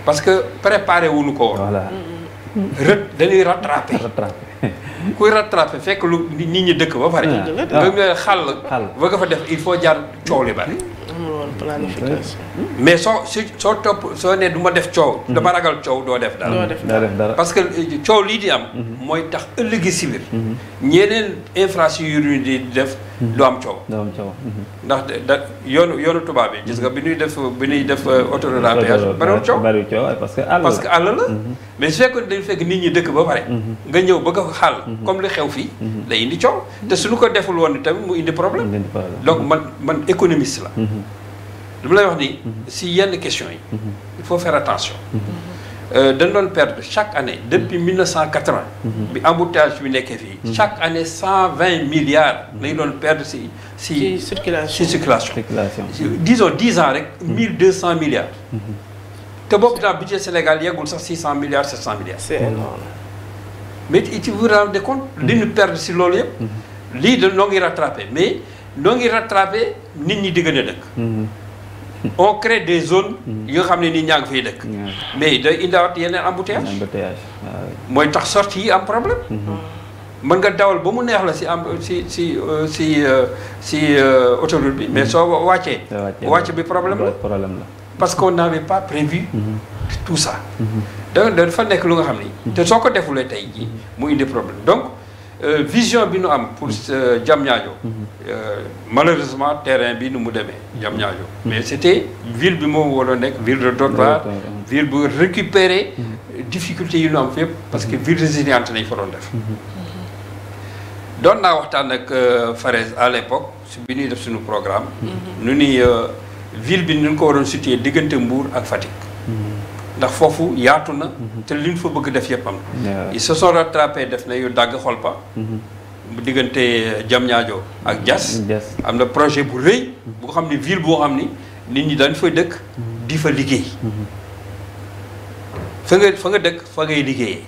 parce que préparé wuñu ko woon. voilà. dañuy rattrapé. kuy rattrapé fekk lu nit ñi dëkk ba pare. nga xàll ba nga fa def il faut jaar coow li bari. planification. mais soo topp soo ne du ma def coow. dama ragal coow doo def dara. parce que coow lii di am. mooy tax ëllëgi si biir. ñeneen infrastructure yu di def. du am coow. ndax yoonu tubaab bi gis nga bi ñuy def autoroute à péage bariwul coow. parce que àll la. mais su fekkoon dañu fekk nit ñi dëkk ba pare. nga ñëw bëgg a xàll. comme li xew fii. day indi coow te suñu ko deful woon tamit mu indi problème. donc man économiste la. dama lay wax ni si yenn questions yi. il faut faire attention. dañ doon perdre chaque année depuis 1980. bi embouteillage bi nekkee fii. chaque année 120 milliards. lañ doon perdre si circulation. disons 10 ans rek 1200 milliards. te boobu dans budget Sénégal yeggul sax 600 milliards 700 milliards. c'est énorme. mais tu vous rendez compte. li ñu perdre si loolu yëpp. lii da noo ngi rattrapé mais noo ngi rattrapé nit ñi di gën a dëkk. on crée des zones. yi nga xam ne nit ñaa ngi fiy dëkk. mais day indiwaat yeneen embouteillage. mooy tax sortie yi am problème. mën nga dawal ba mu neex la si autoroute bi. mais soo wàccee. wàcc bi problème la. parce qu'on n'avait pas prévu. tout ça. donc dafa nekk lu nga xam ni. te soo ko defulee tey jii mu indi problème donc. vision bi nu am pour Diamniadio malheureusement terrain bi nu mu demee Diamniadio mais c'était ville bi moo waroon nekk ville de dortoir ville bu récupérer difficultés yi nu am fépp parce que ville résiliente nañ fa doon def doon naa waxtaan ak Farès à l'époque bi ñuy def suñu programme nu ni ville bi nu ko waroon situer diggante Mbour ak Fatick ndax foofu yaatu na te li ñu fa bëgg def yëpp am na ils se sont rattrapés def na yu dagg xolpa bu diggante Diamniadio ak Diass am na projet bu rëy bu xam ni ville boo xam ni nit ñi dañ fay dëkk di fa liggéey fa nga dëkk fa ngay liggéeyee.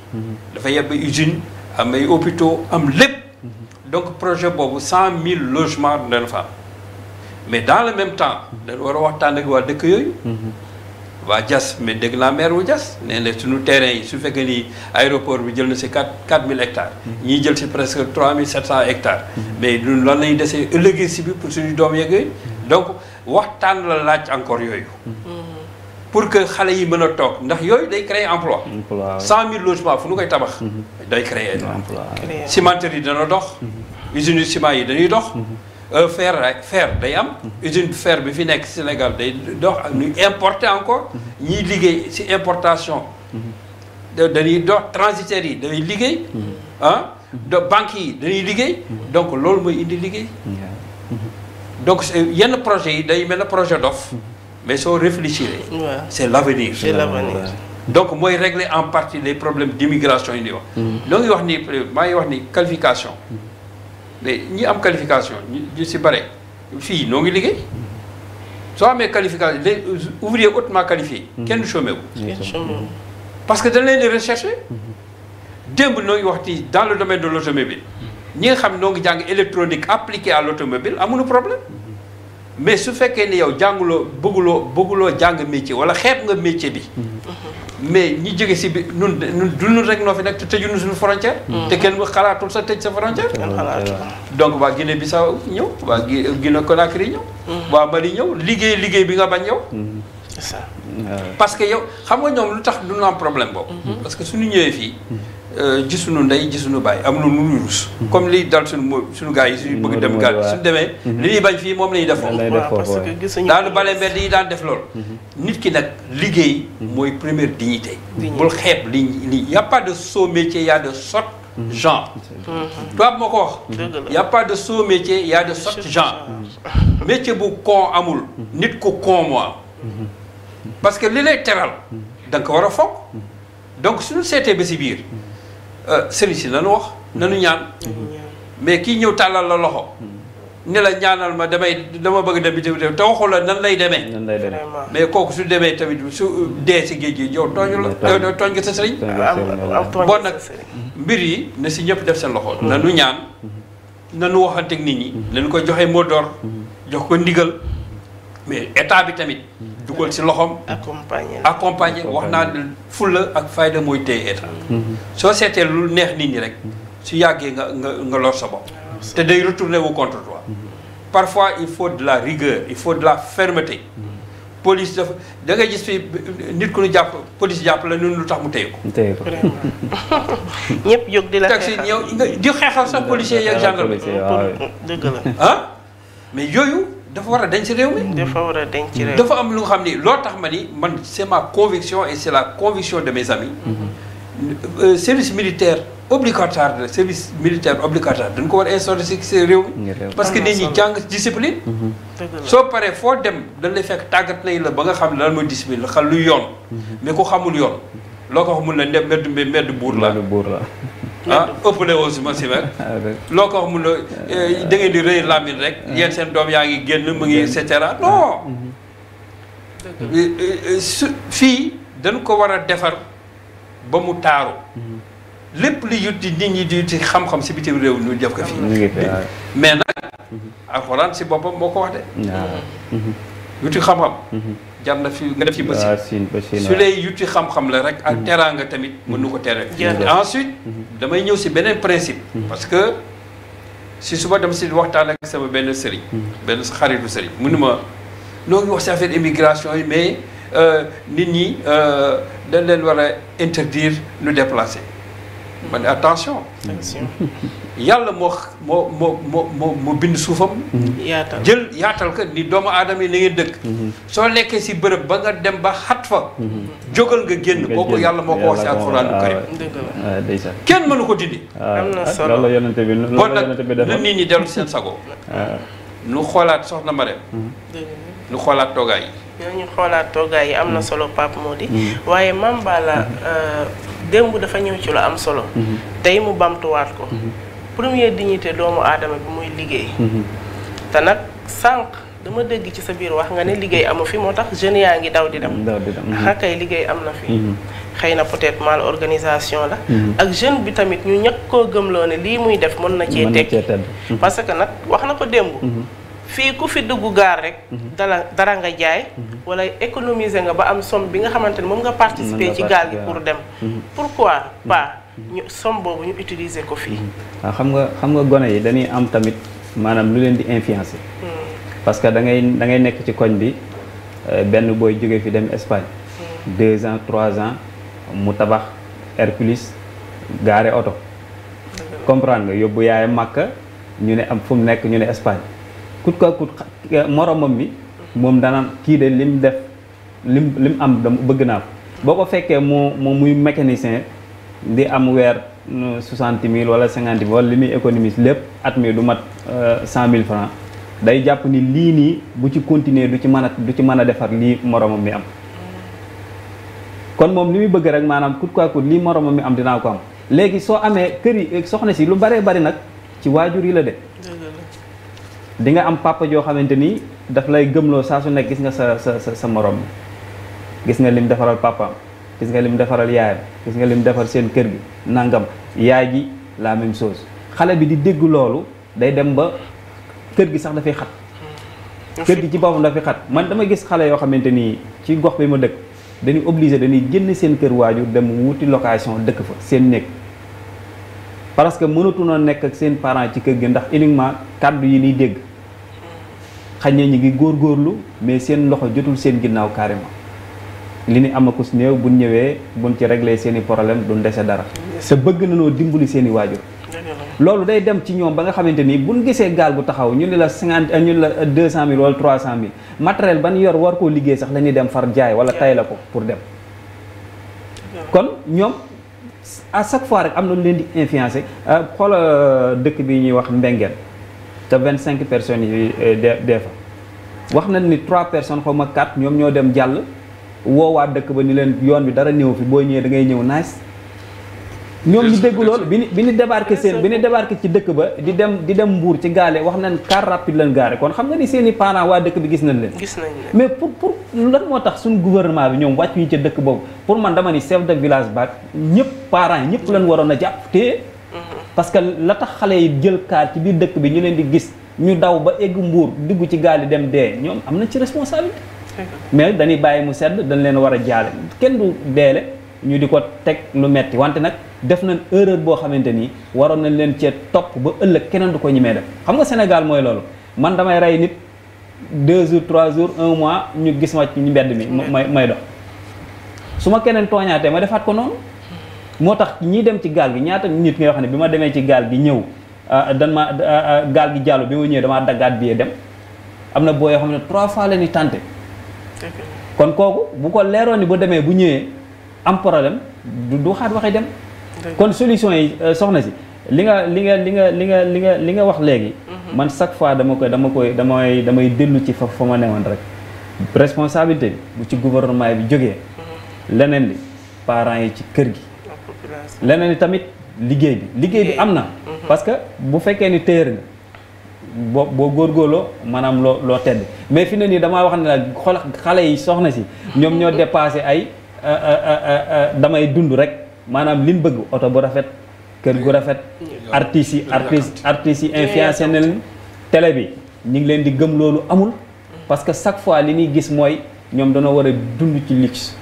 dafa yebba usine am ay hôpitaux am lépp. donc projet boobu 100 000 logements dana fa am mais dans le même temps dañu war a waxtaan ak waa dëkk yooyu. waa Diass mais dégg naa maire wu Diass nee na suñu terrain yi su fekkee ni aéroport bi jël na si 4000 hectares. ñii jël si presque 3700 hectares. mais ñun lan lañu desee ëllëgee si bi pour suñu doom yeeg yooyu donc waxtaan la laaj encore yooyu. pour que xale yi mën a toog ndax yooyu day créer emploi. 100000 logements fu nu koy tabax. day créer emploi. cimenterie yi dana dox. usine ciment yi dañuy dox. fer day am. usine fer bi fi nekk Sénégal day dox ak ñu importer encore. ñiy liggéey ci importation. dañuy dox transitaires yi dañuy liggéey. banques yi dañuy liggéey. donc loolu mooy indi liggéey. donc yenn projets yi day mel ne projet dof. mais soo réfléchir. c'est l'avenir. C'est l'avenir. donc mooy régler en partie les problèmes d'immigration yi ñuy wax. ñoo ngi wax ni maa ngi wax ni qualification. mais ñi am qualification ñu si bare fii noo ngi liggéey. soo amee qualification les ouvriers hautement qualifiés. kenn chômé wu. parce que dañ leen di rechercher. démb noo ngi wax ci dans le domaine de l'automobile ñi nga xam noo ngi jàng électronique appliquée à l'automobile amuñu problème. mais su fekkee ni yow jànguloo bëgguloo jàng métier wala xeeb nga métier bi. mais ñi jóge si bi nun dund rek noo fi nekk te tëjuñu suñu frontière. te kenn xalaatul sa tëj sa frontière. donc waa Guinée Bissau ñëw waa Guinée Conakry ñëw. waa Mali ñëw liggéey bi nga bañ yow. c'est ça. parce que yow xam nga ñoom lu tax du ñu am problème boobu. parce que suñu ñëwee fii. gisuñu ndey gisuñu bàyyi am na lu ñu rus. comme li dal suñu gars yi suñu bëgg dem gaal suñu demee. li ñuy bañ fii moom la ñuy def foofu. parce que gisuñu daanu bale mbedd yi daan def loolu. nit ki nag liggéey. mooy première dignité. bul xeeb li y a pas de sot métier y a de sot genre. tubaab moo ko wax. y a pas de sot métier y a de sot genre. métier bu con amul. nit ku con moo am. parce que li lay teral. da nga ko war a foog. donc suñu seetee ba si biir. sëriñ si nanu wax nanu ñaan mais kii ñëw tàllal la loxo ne la ñaanal ma dama bëgg dem bitim réew te waxu la nan lay demee mais kooku su demee tamit su dee si géej gi yow tooñu la tooñ nga sa sëriñ bon nag mbir yi na si ñëpp def seen loxo nanu ñaan nanu waxante ak nit ñi nañu ko joxe mot d'ordre jox ko ndigal mais état bi tamit dugal si loxoom accompagner wax naa fulla ak fayda mooy téye état soo seetee lu neex nit ñi rek su yàggee nga lor sa bopp te day retourner wu contre toi parfois il faut de la rigueur il faut de la fermeté police dafa da ngay gis fi nit ku ñu jàpp police jàpp la ñun lu tax mu téye ko ñëpp jóg di la taxi ñëw di xeexal sax policier yeeg gendarme dëgg la mais yooyu dafa war a denc ci réew mi. dafa war a denc ci réew mi dafa am lu nga xam ni loo tax ma ni man c'est ma conviction et c'est la conviction de mes amis. Service militaire obligatoire de service militaire obligatoire dañ ko war a instaurer ci réew mi. parce que nit ñi jàng discipline. soo paree foo dem dañ lay fekk tàggat nañ la ba nga xam ne lan mooy discipline la xam luy yoon. mais ku xamul yoon loo ko xamul ne mbedd buur la. ëppale aussi ma si rek loo ko wax mun na da ngeen di rëy lamine rek yéen seen doom yaa ngi génn mu ngi et cetera non fii dañ ko war a defar ba mu taaru lépp li yutti nit ñi di yutti xam-xam si bitim réew ñu def ko fii mais nag alxuraan si boppam moo ko wax de yutti xam-xam jar na fi nga def ci bësi su lay yutti xam-xam la rek ak teraanga tamit mën nu ko tere ensuite damay ñëw si beneen principe parce que si suba dem si waxtaan ak sama benn sëriñ benn xaritu sëriñ mu ni ma noo ngi wax si affaire immigration yi mais nit ñi dañ leen war a interdire nu déplacer ma ne attention yàlla moo bind suufam jël yaatal ko ni doomu aadama yi na ngeen dëkk soo lekkee si bërëb ba nga dem ba xat fa jógal nga génn kooku yàlla moo ko wax si alxuraanu karim kenn mënu ko dindi am na solo bon nag na nit ñi dellu seen sago nu xoolaat soxna Marème nu xoolaat toogaay yi ñu xoolaat toogaay yi am na solo Pape Mody waaye Mame Balla démb dafa ñëw ci lu am solo tey mu bamtuwaat ko première dignité doomu aadama bi muy liggéey te nag sànq dama dégg ci sa biir wax nga ne liggéey amu fi moo tax jeunes yaa ngi daw di dem xakay liggéey am na fi xëy na peut-être mal organisation la. ak jeune bi tamit ñu ñàkk koo gëmloo ne lii muy def mën na cee tekki parce que nag wax na ko démb. fii ku fi dugg gaar rek. dara nga jaay. wala économiser nga ba am somme bi nga xamante ne moom nga participer ci gaal gi pour dem. pourquoi pas ñu somme boobu ñu utiliser ko fii. waaw xam nga gone yi dañuy am tamit maanaam lu leen di influencer. parce que da ngay nekk ci koñ bi benn booy jóge fi dem Espagne. 2 ans 3 ans mu tabax Hercules gaare oto. comprendre nga yóbbu yaay Makka ñu ne am fu mu nekk ñu ne Espagne. kut ko kut moromam mi moom danaan kii de lim def lim am dama bëgg naa ko boo ko fekkee moom muy mécanicien di am weer 60 000 wala 50 000 wala li muy économise lépp at mi du mat 100 000 francs day jàpp ni lii nii bu ci continuer du ci mën a defar lii moromam mi am kon moom li muy bëgg rek maanaam kut ko kut lii moromam mi am dinaa ko am léegi soo amee kër yi soxna si lu baree bari nag ci waajur yi la de di nga am papa joo xamante ni daf lay gëmloo saa su nekk gis nga sa morom mi gis nga lim defaral papaam gis nga lim defaral yaayam gis nga lim defar seen kër gi nangam yaay ji la même chose xale bi di dégg loolu day dem ba kër gi sax dafay xat kër gi ci boppam dafay xat man dama gis xale yoo xamante ni ci gox bi ma dëkk dañuy obligé dañuy génn seen kër waajur dem wuti location dëkk fa seen néeg parce que mënatuñoo nekk ak seen parents ci kër gi ndax uniquement kàddu yi ñuy dégg xañ na ñu ngi góorgóorlu mais seen loxo jotul seen ginnaaw carrément li ni amakus néew buñ ñëwee buñ ci régler seen i problème duñ dese dara te bëgg nañoo dimbali seen i waajur loolu day dem ci ñoom ba nga xamante ni buñ gisee gaal bu taxaw ñu ne la 200 000 wala 300 000 matériel ban yor war koo liggéey sax la ñuy dem far jaay wala tay la ko pour dem kon ñoom à chaque fois rek am na lu leen di influencer xoola dëkk bi ñuy wax Mbengeen te 25 personnes yi dee fa wax nañ ni 3 personnes xaw ma 4 ñoom ñoo dem jàll woowaa dëkk ba ni leen yoon bi dara ñëw fi boo ñëwee da ngay ñëw nice ñoom ñu dégg loolu bi ñu débarqué ci dëkk ba di dem Mbuur ci gaale wax nañ car rapide lañ gaare kon xam nga ni seen i parents waa dëkk bi gis nañ leen mais pour lan moo tax suñu gouvernement bi ñoom wàcc ñu ca dëkk boobu pour man dama ni chef de village baak ñëpp parents yi ñëpp lañ waroon a jàpp te parce que la tax xale yi jël kaar ci biir dëkk bi ñu leen di gis ñu daw ba egg Mbuur dugg ci gaal yi dem dee ñoom am nañ ci responsabilité mais dañuy bàyyi mu sedd dañ leen war a jaale kenn du deele ñu di ko teg lu metti wante nag def nañ erreur boo xamante ni waroon nañ leen cee topp ba ëllëg keneen du ko ñemee def xam nga Sénégal mooy loolu man damay rey nit 2 jours 3 jours 1 mois ñu gis ma ci mbedd mi may dox su ma keneen tooñaatee ma defaat ko noonu moo tax ñii dem ci gaal gi ñaata nit nga xam ne bi ma demee ci gaal gi ñëw gaal gi jàllu bi ma ñëwee damaa daggaat billet dem am na boo yoo xam ne 3 fois la ni tenté kon kooku bu ko leeroon ni bu demee bu ñëwee am problème du xaat waxi dem kon solution yi soxna si li nga wax léegi man chaque fois damay dellu ci fa ma newoon rek responsabilité bi bu ci gouvernement bi jógee leneen li parents yi ci kër gi leneen li tamit liggéey bi am na parce que bu fekkee ni téer nga boo góorgóorloo maanaam loo tedd mais fi ne nii damaa wax ne la xool xale yi soxna si ñoom ñoo dépassé ay damay dund rek maanaam liñ bëgg oto bu rafet kër gu rafet artistes yi influencé na leen télé bi ñu ngi leen di gëm loolu amul parce que chaque fois li ñuy gis mooy ñoom dañoo war a dund ci luxe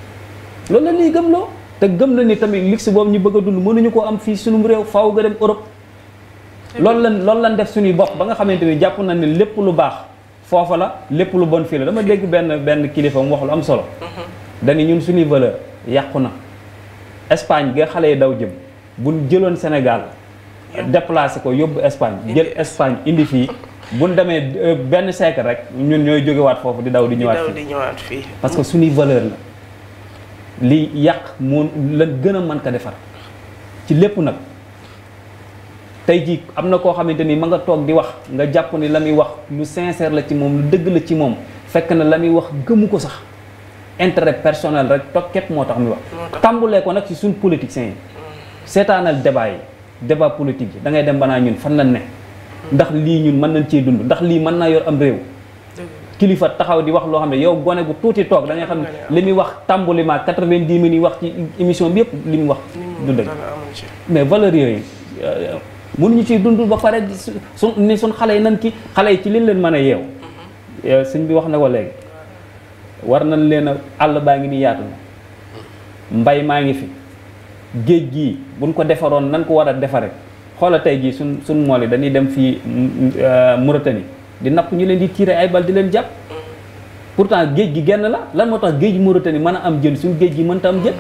loolu la ñuy gëm loo te gëm na ni tamit luxe boobu ñu bëgg a dund mënuñu koo am fii sunum réew faaw nga dem Europe loolu lan def suñuy bopp ba nga xamante ni jàpp na ne lépp lu baax foofa la lépp lu bon fii la dama dégg benn kilifa mu wax lu am solo dañu ñun suñuy valeur yàqu na Espagne ga xale yi daw jëm buñ jëloon Sénégal déplacé ko yóbbu Espagne jël Espagne indi fii buñ demee benn siècle rek ñun ñooy jógewaat foofu di daw di ñëwaat fii parce que suñuy valeur la li yàq moo la gën a mën ko defar ci lépp nag tey jii am na koo xamante ni ma nga toog di wax nga jàpp ni la muy wax lu sincère la ci moom lu dëgg la ci moom fekk na la muy wax gëmu ko sax intérêt personnel rek toog képp moo tax muy wax tàmbulee ko nag ci suñ politiciens yi seetaanal débat politique yi da ngay dem banaa ñun fan lañ ne ndax lii ñun mën nañ cee dund ndax lii mën naa yor am réew kilifa taxaw di wax loo xam ne yow gone gu tuuti toog da ngay xam ne li muy wax tàmbali ma 90 minutes yi wax ci émission bi yëpp li mu wax du dëgg mais valeurs yooyu mënuñu ciy dund ba pare suñ xale yi nan ki xale yi ci liñ leen mën a yeew sëñ bi wax na ko léegi war nañ leen a àll baa ngi ni yaatu na mbay maa ngi fi géej gii buñ ko defaroon nan ko war a defare xoola tey jii suñ mool yi dañuy dem fii Mauritanie di napp ñu leen di tirer ay bal di leen jàpp pourtant géej gi genn la lan moo tax géej Mauritanie mën a am jën suñ géej gi mënta am jën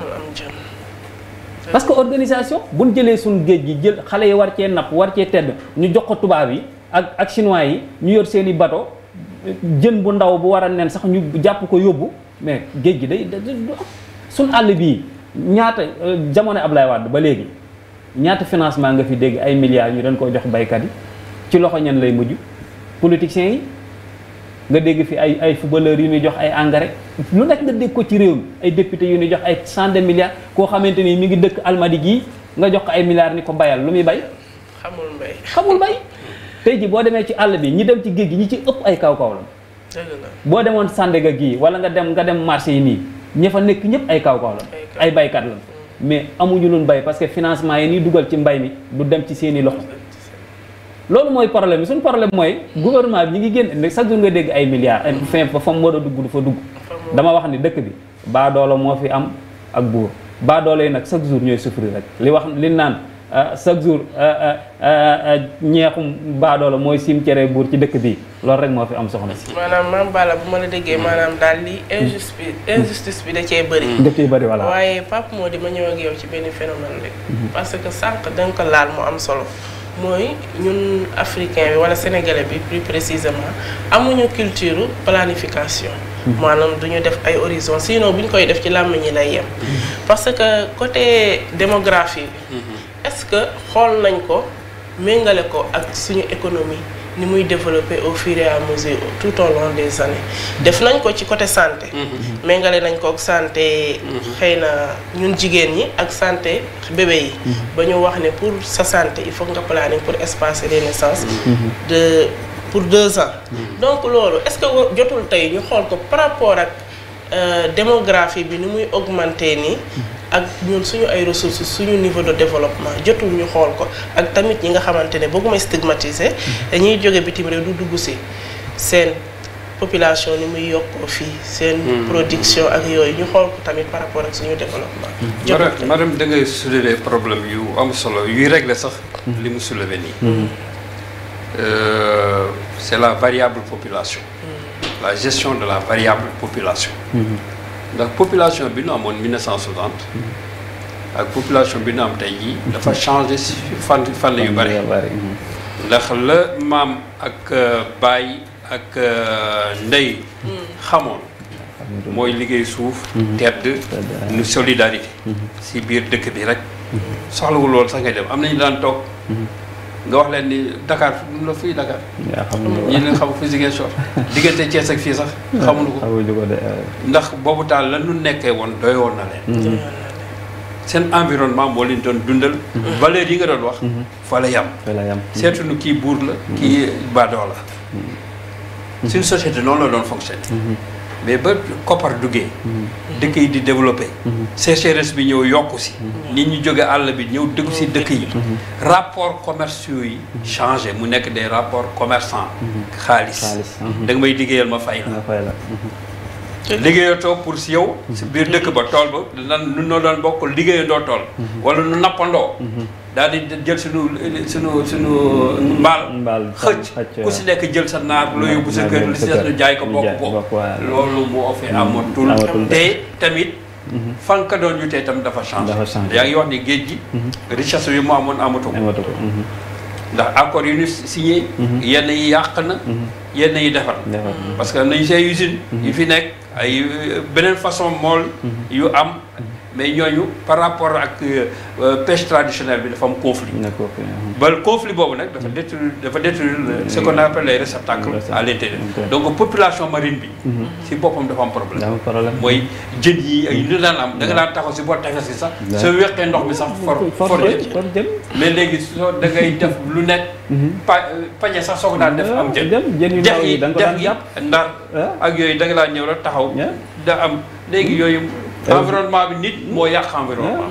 parce que organisation buñ jëlee suñ géej gi jël xale yi war cee napp war cee tedd ñu jox ko tubaab yi ak chinois yi ñu yor seen i bateau jën bu ndaw bu war a nen sax ñu jàpp ko yóbbu mais géej gi day suñ àll bii ñaata jamono Ablaye Wade ba léegi ñaata financement nga fi dégg ay milliards ñu dañ koy jox baykat yi ci loxo ñan lay mujj politiciens yi nga dégg fi ay footballeurs yu ñuy jox ay engrais lu nekk nga dégg ko ci réew mi ay députés yu ñuy jox ay cent de milliards koo xamante ni mi ngi dëkk Almadi gii nga jox ko ay milliards ni ko bayal lu muy bay xamul bay tey ji boo demee ci àll bi ñi dem ci géej gi ñi ci ëpp ay kaw-kaw la boo demoon Sandaga gii wala nga dem marché yi nii ña fa nekk ñëpp ay kaw-kaw la ay baykat la mais amuñu luñ bay parce que financement yi nii dugal ci mbay mi du dem ci seeni loxo loolu mooy problème bi suñu problème mooy gouvernement bi ñi ngi génn chaque jour nga dégg ay milliards fin fa fam war a dugg du fa dugg dama wax ni dëkk bi baadoolo moo fi am ak buur baadoolo yi nag chaque jour ñooy souffrir rek li naan chaque jour ñeexum baadoolo mooy sim cere buur ci dëkk bi loolu rek moo fi am soxna si maanaam maam Balla bu ma la déggee maanaam daal li injustice bi da cee bëri da cee bëri voilà waaye Pape moo di ma ñëw ak yow ci benn phénomène rek parce que sànq danga ko laal mu am solo mooy ñun africain bi wala sénégalais bi plus précisément amuñu culture planification maanaam duñu def ay horizon sinon bu ñu koy def ci làmmiñ ñi lay yem parce que côté démographie bi est-ce que xool nañ ko méngale ko ak suñu économie ni muy développer au fur et à mesure tout au long des années def nañ ko ci côté santé méngale nañ ko ak santé xëy na ñun jigéen ñi ak santé bébé yi ba ñu wax ne pour sa santé il faut nga planning pour espacer les naissances pour 2 ans donc loolu est-ce que jotul tey ñu xool ko par rapport ak démographie bi ni muy augmenter nii ak ñun suñu ay ressources suñu niveau de développement jotul ñu xool ko ak tamit ñi nga xamante ne bëgguma stigmatiser dañuy jóge bitim réew du dugg si seen population ni muy yokkoo fii seen production ak yooyu ñu xool ko tamit par rapport ak suñu développement madame da ngay soulever problème yu am solo yuy régler sax li mu soulever nii c'est la variable population la gestion de la variable population ndax population bi ñu amoon 1960 ak population bi ñu am tey jii dafa changé si fànn yu bëri ndax la maam ak baay ak ndey xamoon mooy liggéey suuf tedd nu solidarité si biir dëkk bi rek soxlawul loolu sax ngay dem am nañu daan toog nga wax leen ni Dakar fu la fii Dakar ñi leen xam fi Ziguinchor diggante Thiès ak fii sax xamuñu ko ndax boobu taal la nu nekkee woon doy woon na leen seen environnement moo leen doon dundal valeur yi nga doon wax fa la yam seetu nu kii buur la kii baadoo la suñu société noonu la doon fonctionner mais ba koppar duggee dëkk yi di développé sécheresse bi ñëw yokku si nit ñi jóge àll bi ñëw dëkku si dëkk yi rapport commerciaux yi changé mu nekk des rapports commerçants xaalis da nga may liggéeyal ma fay la liggéeyatoo pour si yow si biir dëkk ba tool ba nan nu noo doon bokk liggéeyandoo tool wala nu nappandoo daal di jël suñu mbaal xëcc ku si nekk jël sa naar loo yóbbu sa kër li si des nu jaay ko bokk loolu moo fi amatul te tamit fan ka doon yutee tam dafa changé yaa ngi wax ni géej gi richesse yi mu amoon amatu ko ndax accords yu ñu signé yenn yi yàq na yenn yi defar parce que nañ see usine yi fi nekk ay beneen façon mool yu am mais ñooñu par rapport ak pêche traditionnelle bi dafa am conflit. ba conflit boobu nag dafa détruire ce qu'on appelle les réceptacles à l'intérieur. Donc population marine bi. si boppam dafa am problème. mooy jën yi ay lu daan am da nga daan taxaw si boo tefes gi sax. soo weqee ndox mi sax for jën. mais léegi soo da ngay def lu nekk. pañe sax soo ko daan def am jën. jën yu ndaw yi da nga ko daan jàpp ndar ak yooyu da nga daan ñëw rek taxaw. da am léegi yooyu. environnement bi nit moo yàq environnement.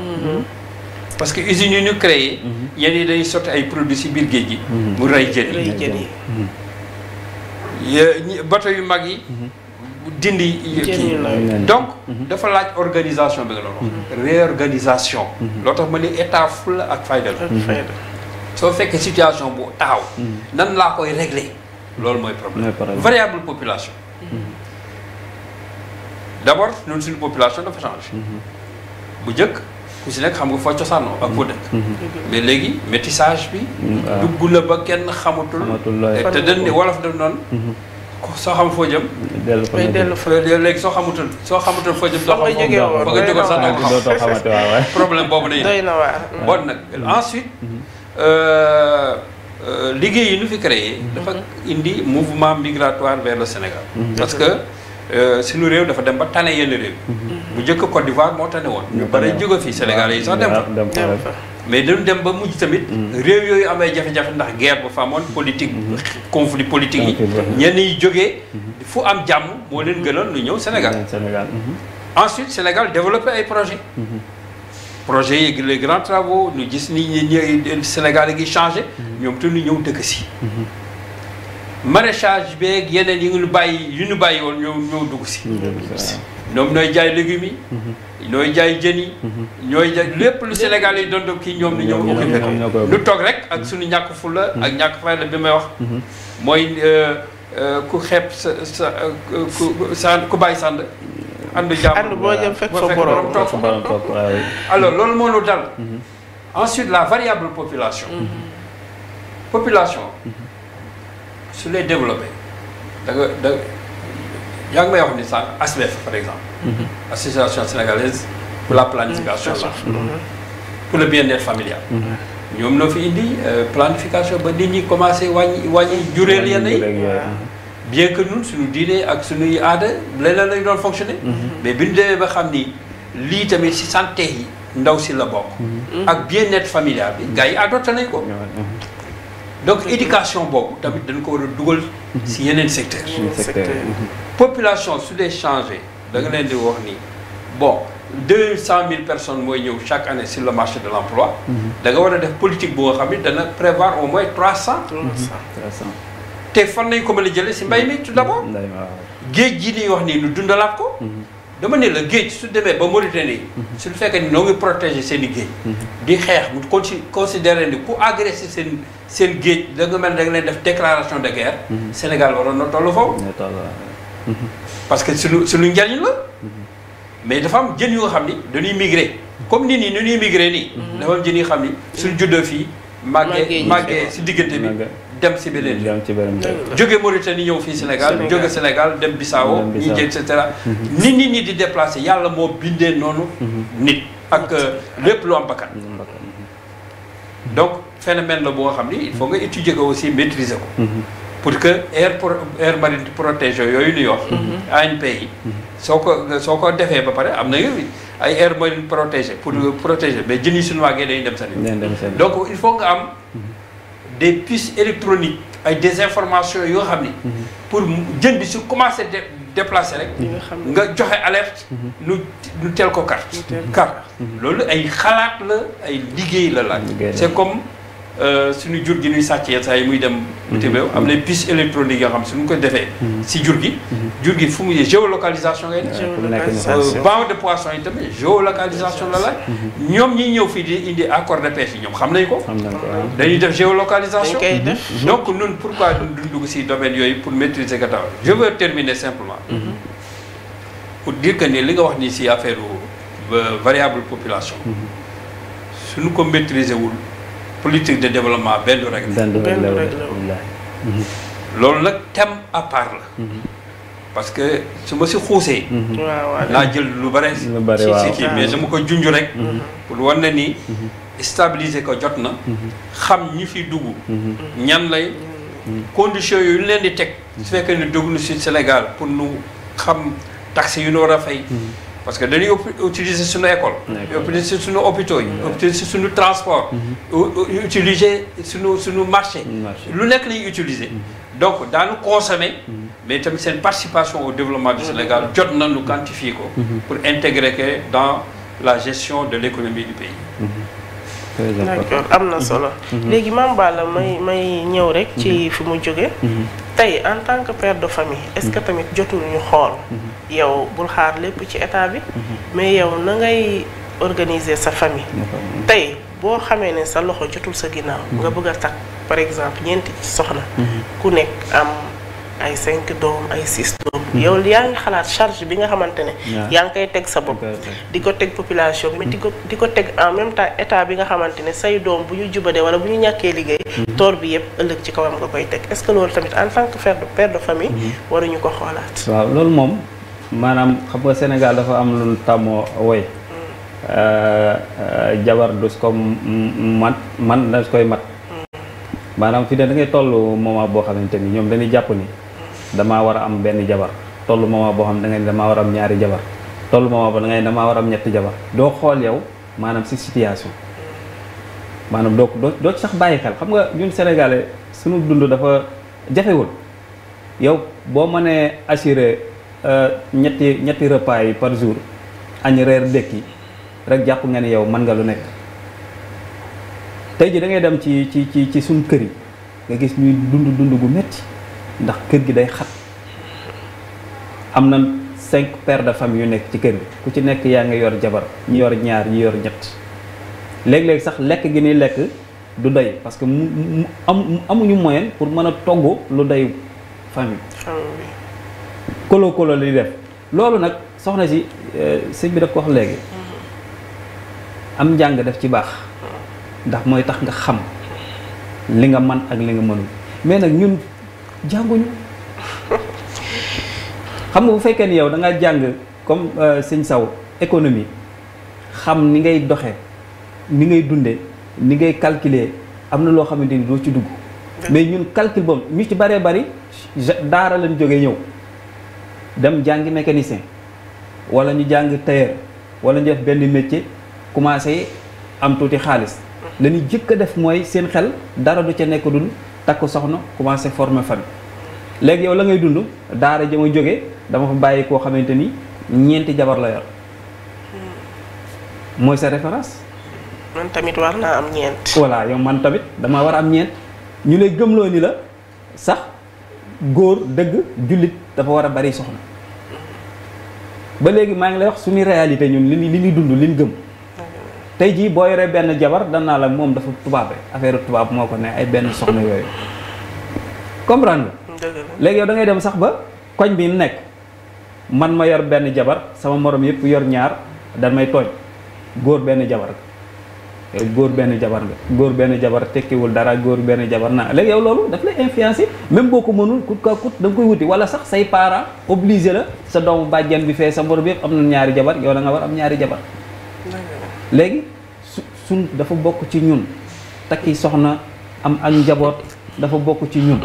parce que usines yi ñu créé. yenn yi dañuy sotti ay produits si biir géej gi. mu rey jën yi. bateau yu mag yi. dindi kii donc dafa laaj organisation bi nga doon wax. réorganisation. loo tax ma ne état fulla ak fayda la. soo fekkee situation bu taxaw. nan laa koy régler. loolu mooy problème variable population. d'abord ñun suñu population dafa changé. bu njëkk ku si nekk xam nga foo cosaanoo ak foo dëkk. mais léegi métissage bi. dugg la ba kenn xamatul. te dañ ne wolof daf noonu. soo xam foo jëm. dellu fa léegi soo xamatul foo jëm. doo xam fa nga jógee sax doo xamante waaw problème boobu day na waar. bon nag ensuite liggéey yi ñu fi créé. dafa indi mouvement migratoire vers le Sénégal. parce que suñu réew dafa dem ba tane yenn réew. bu njëkk Côte d'Ivoire moo tane woon. ñu bari jóge fii Sénégal yi sax dem fa. mais dañu dem ba mujj tamit. réew yooyu am ay jafe-jafe ndax guerre ba fa amoon politique. conflit politique yi. ñenn yi jógee. fu am jàmm moo leen gënoon lu ñëw Sénégal. ensuite Sénégal développé ay projets. projets yi les grands travaux ñu gis ni ñi Sénégal gi changé. ñoom te ñu ñëw dëkk si. maraîchage beeg yeneen yi ñu bàyyi woon ñoo dugg si. ñoom ñooy jaay légumes yi. ñooy jaay jën yi. ñooy jaay lépp lu Sénégal yi doon kii ñoom ni ñëw occupé ko. lu toog rek ak suñu ñàkk fulla ak ñàkk fayda bi may wax. mooy ku xeeb ku bàyyi sànd. ànd jàmm boo jëm fekk fa borom toog alors loolu moo ñu dal. ensuite la variable population. population. su lay développé yaa ngi may wax ni sànq ASBEF par exemple. association sénégalaise pour la planification pour le bien-être familial. ñoom noo fi indi planification ba nit ñi commencé wàññi jureel yenn yi. bien que ñun suñu diine ak suñuy aada leneen lañ doon fonctionner. mais bi ñu demee ba xam ni lii tamit si santé yi ndaw si la bokk. ak bien-être familial bi gars yi adopté nañ ko. donc éducation boobu tamit dañ ko war a dugal si yeneen secteur population su dee changé da nga leen di wax ni bon 200 000 personnes mooy ñëw chaque année sur le marché de l'emploi. da nga war a def politique bu nga xam ne dana prévoir au moins 300. te fan nañ ko mën a jëlee si mbay mi tout d'abord. géej gi ñuy wax nii nu dundalaat ko. dama ne la géej su demee ba Mauritanie. su fekkee ni noo ngi protéger seen i géej. di xeex mu considéré ni ku agressé seen géej da nga mel da nga leen def déclaration de guerre. Sénégal waroon na tollu foofu. parce que suñu njariñ la. mais dafa am jën yu nga xam ni dañuy migrer comme nit ñi nu ñuy migrer nii. dafa am jën yu xam ni suñu juddoo fii. màggee si diggante bi. dem si beneen jóge Mauritanie ñëw fii Sénégal jóge Sénégal dem Bissau ñi et cetera nit ñi di déplacé yàlla moo bindee noonu nit ak lépp lu am bakkan donc phénomène la bu nga xam ni il faut nga étudier ko aussi maîtriser ko pour que air marine protégé yooyu ñuy wax ANP yi soo ko defee ba pare am na ay air marine protégé pour protéger mais jën yi suñu waagee dañuy dem seen donc il faut nga am des puces électroniques ay des informations yoo xam ni pour jën bi su commencé déplacer rek nga joxe alerte nu teel ko carte loolu ay xalaat la ay liggéey la laaj c'est comme suñu jur gi ñuy sàcc yenn saa yi muy dem bitim réew am na puces électroniques yoo xam suñu ko defee si jur gi fu mu géolocalisation ngay def banc de poisson yi tamit géolocalisation la laaj ñoom ñi ñëw fii di indi accord de pêche yi ñoom xam nañ ko dañuy def géolocalisation donc ñun pourquoi duñ dugg si domaine yooyu pour maîtriser gataw je veux terminer simplement pour dire que ni li nga wax ni si affaire variable population suñu ko maîtriser wul politique de développement benn rek loolu nag thème à part la parce que su ma si xuusee. naa jël lu bare. si kii mais dama ko junj rek. pour wan na ni. stabiliser ko jot na. xam ñi fi dugg. ñan lay. conditions yu ñu leen di teg. su fekkee ne dugg na si Sénégal pour nu xam taxes yu ñu war a fay. parce que dañuy utiliser suñu école. utiliser suñu hôpitaux yi. utiliser suñu transport. utiliser suñu marché. lu nekk lañuy utiliser. donc daanu consommer. mais tamit seen participation au développement du Sénégal jot na nu quantifier ko. pour intégrer que dans la gestion de l'économie du pays. d'accord am na solo. léegi Mame Balla may ñëw rek. ci fi mu jóge tey en tant que père de famille est-ce que tamit jotul ñu xool. yow bul xaar lépp ci état bi. mais yow na ngay organiser sa famille. tey boo xamee ne sa loxo jotul sa ginnaaw. nga bëgg a takk par exemple ñeenti soxna. ku nekk am ay 5 doom ay 6 doom. yow yaa ngi xalaat charge bi nga xamante ne. yaa ngi koy teg sa bopp. di ko teg population mais di ko teg en même temps état bi nga xamante ne say doom bu ñu jubadee wala bu ñu ñàkkee liggéey. toor bi yëpp ëllëg ci kawam nga koy teg est-ce que loolu tamit en tant que père de famille. waruñu ko xoolaat. waaw loolu moom maanaam xam nga Sénégal dafa am lu tàmmoo woy jabar dus ko man da koy mat. maanaam fi ne da ngay toll moment boo xamante ni ñoom dañuy jàpp ni. damaa war a am benn jabar tollu moment boo xam da ngay damaa war a am ñaari jabar tollu moment boo da ngay damaa war a am ñetti jabar doo xool yow maanaam si situation maanaam doo ci sax bàyyi xel xam nga ñun sénégalais suñu dund dafa jafewul yow boo mënee assurer ñetti repas yi par jour añ reer ndékki rek jàpp nga ni yow mën nga lu nekk tey ji da ngay dem ci suñu kër yi nga gis ñuy dund gu metti ndax kër gi day xat am na 5 pères de famille yu nekk ci kër gi ku ci nekk yaa ngi yor jabar ñi yor ñaar ñi yor ñett léeg-léeg sax lekk gi ni lekk du doy parce que amuñu moyen pour mën a togg lu doy famille kolo li def loolu nag soxna si sëñ bi daf ko wax léegi am njàng def ci baax ndax mooy tax nga xam li nga man ak li nga mënul mais nag ñun jànguñu xam nga bu fekkee ni yow da nga jàng comme sëñ Saw économie xam ni ngay doxe ni ngay dunde ni ngay calculer am na loo xamante ni doo ci dugg mais ñun calcul boobu ñu ci bëree bëri daara lañ jógee ñëw dem jàngi mécanicien wala ñu jàng tailleur wala ñu def benn métier commencé am tuuti xaalis la ñuy jëkk a def mooy seen xel dara du ca nekk dul takk soxna commencé former famille léegi yow la ngay dund daara ja ma jóge dama fa bàyyi koo xamante ni ñeenti jabar la yor mooy sa référence. man tamit war naa am ñeent. voilà yow man tamit dama war a am ñeent ñu lay gëmloo ni la sax góor dëgg jullit dafa war a bari soxna ba léegi maa ngi lay wax suñu réalité ñun li ñuy dund li ñu gëm. tey jii boo yoree benn jabar danaa la moom dafa tubaabe affaire tubaab moo ko ne ay benn soxna yooyu comprendre nga léegi yow da ngay dem sax ba koñ bi nekk man ma yor benn jabar sama morom yëpp yor ñaar dan may tooñ góor benn jabar nga góor benn jabar tekkiwul dara góor benn jabar naa léegi yow loolu daf lay influencer même boo ko mënul kut ka kut da nga koy wuti wala sax say parents obligé la sa doomu bàjjen bi fee sa morom yëpp am na ñaari jabar yow da nga war am ñaari jabar léegi suñ dafa bokk ci ñun takki soxna am ak njaboot dafa bokk ci ñun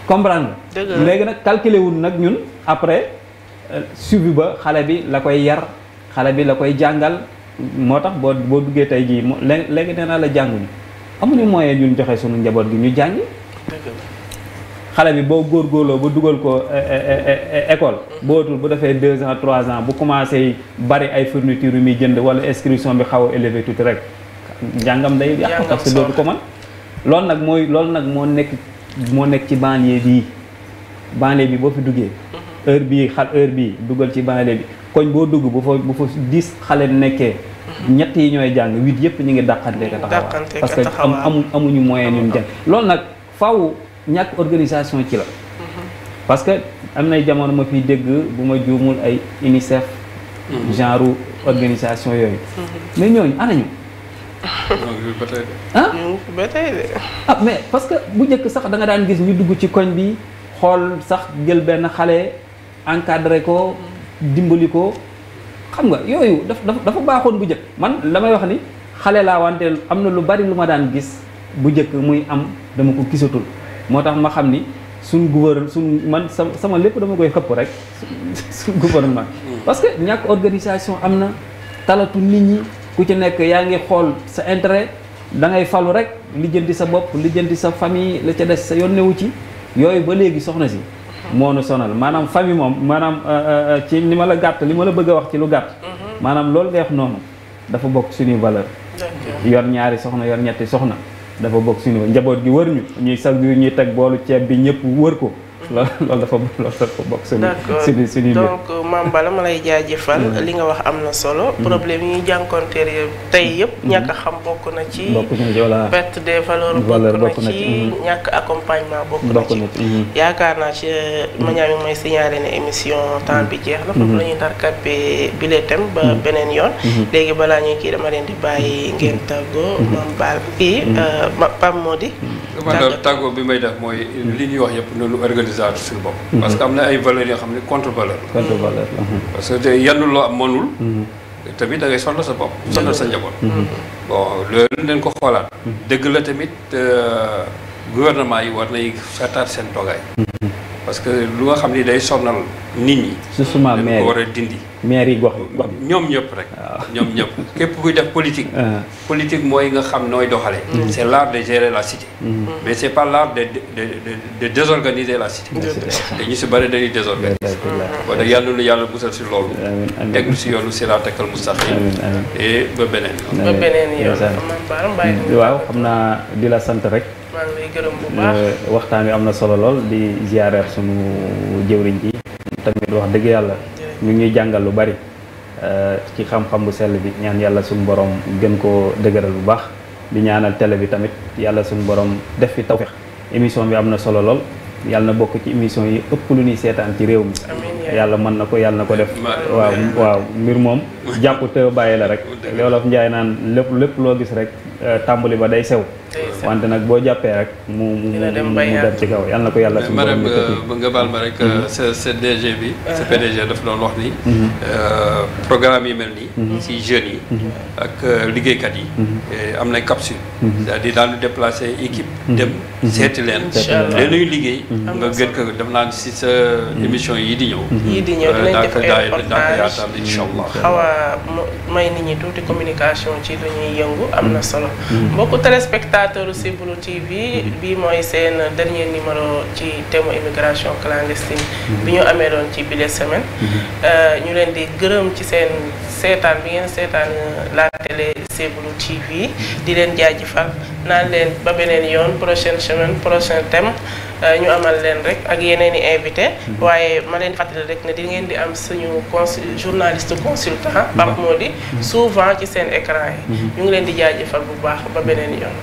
comprendre nga léegi nag calculer wul nag ñun après suivi ba xale bi la koy yar xale bi la koy jàngal moo tax boo duggee tey jii léegi nee naa la jànguñu amuñu moyen ñun joxe suñu njaboot gi ñu jàngi xale bi boo góorgóorloo ba dugal ko école bootul bu defee 2 ans 3 ans bu commencé bari ay fourniture yu muy jënd wala inscription bi xaw a élevé tuuti rek njàngam day yàqu parce que dootu ko man loolu nag moo nekk ci banlieue bi boo fi duggee heure bii dugal ci banlieue bi koñ boo dugg bu fa 10 xale nekkee ñett yi ñooy jàng 8 yëpp ñu ngi dàqante ka taxawal parce que amuñu moyen ñun jàng loolu nag faaw ñàkk organisation ci la parce que am nay jamono ma fiy dégg bu ma juumul ay UNICEF genre organisation yooyu mais ñooñu anañu mais parce que bu njëkk sax da nga daan gis ñu dugg ci koñ bi xool sax jël benn xale encadré ko dimbali ko xam nga yooyu dafa baaxoon bu njëkk man damay wax ni xale laa wante am na lu bari lu ma daan gis bu njëkk muy am dama ko gisatul moo tax ma xam ni suñ man sama lépp dama koy xëpp rek suñ gouvernement parce que ñàkk organisation am na talatu nit ñi ku ci nekk yaa ngi xool sa intérêt da ngay falu rek lijjanti sa bopp lijjanti sa famille la ca des sa yoon newu ci yooyu ba léegi soxna si moo nu sonal maanaam famille moom maanaam ci li ma la bëgg a wax ci lu gàtt maanaam loolu nga wax noonu dafa bokk suñuy valeur yor ñaari soxna yor ñetti soxna dafa bokk suñu njaboot gi wër ñu ñuy sag ñuy teg boolu ceeb bi ñëpp wër ko loolu dafa bokk suñu donc Mame Balla ma lay jaajëfal li nga wax am na solo problème yi ñuy jànkonteel tey yëpp ñàkk a xam bokk na ci perte des valeurs bokk na ci ñàkk accompagnement bokk na ci yaakaar naa ci mañaa mi may signalé ne émission temps bi jeex na foofu la ñuy darkat bi le thème ba beneen yoon léegi balaa ñuy kii dama leen di bàyyi ngeen tàggoo Mame Balla kii Pape Mody tàggoo bi may def mooy li ñuy wax yëpp noonu organisation suñu bopp parce que am na ay valeurs yoo xam ne contre valeur parce que yenn loo am mënul tamit da ngay sonal sa bopp sonal sa njaboot bon loolu leen ko xoolaat dëgg la tamit gouvernement yi war nay seetaat seen toogaay parce que lu nga xam ni day sonal nit ñi surtout dañ ko war a dindi maire yi gox ñoom ñëpp rek ñoom ñëpp képp kuy def politique politique mooy nga xam nooy doxalee c'est l'art de gérer la cité mais c'est pas l'art de désorganiser la cité te ñu si bëri dañuy désorganiser kon nag yàlla nu yàlla musal si loolu teg nu si yoonu siraatal mustaqim et ba beneen yoon waaw xam naa di la sant rek maa ngi lay gërëm bu baax waxtaan wi am na solo lool di ziarer sunu jëwriñ ji tamit wax dëgg yàlla ñu ñuy jàngal lu bari ci xam-xam bu sell bi ñaan yàlla suñu borom gën koo dëgëral bu baax di ñaanal télé bi tamit yàlla suñu borom def fi tawfeex émission bi am na solo lool yàlla na bokk ci émission yi ëpp lu ñuy seetaan ci réew mi yàlla mën na ko yàlla na ko def waaw mbir moom jàpp te bàyyi la rek loolof njaay naan lépp loo gis rek tàmbali ba day sew wante nag boo jàppee rek mu dem ci kaw yàlla na ko yàlla suñu borom nga baal ma rek sa DG bi sa PDG daf doon wax ni programme yi mel nii ci jeunes yi ak liggéeykat yi am nañ capsule c'est-à-dire daal di déplacer équipe dem seeti leen ñuy liggéey nga gën ko def naa si sa émission yi di ñëw dinañ def ay yaatal incha allah xaw a may nit ñi tuuti communication ci lu ñuy yëngu am na solo mbokku téléspectateur Siboulou TV bii mooy seen dernier numéro ci thème immigration clandestine bi ñu amee doon ci bile semaine ñu leen di gërëm ci seen seetaan bi ngeen seetaan la télé Siboulou TV di leen jaajëfal naan leen ba beneen yoon prochaine semaine prochain thème ñu amal leen rek ak yeneen i invité waaye ma leen di fàttali rek ne di ngeen di am suñu journaliste consultant Pape Mody souvent ci seen écran yi ñu ngi leen di jaajëfal bu baax ba beneen yoon.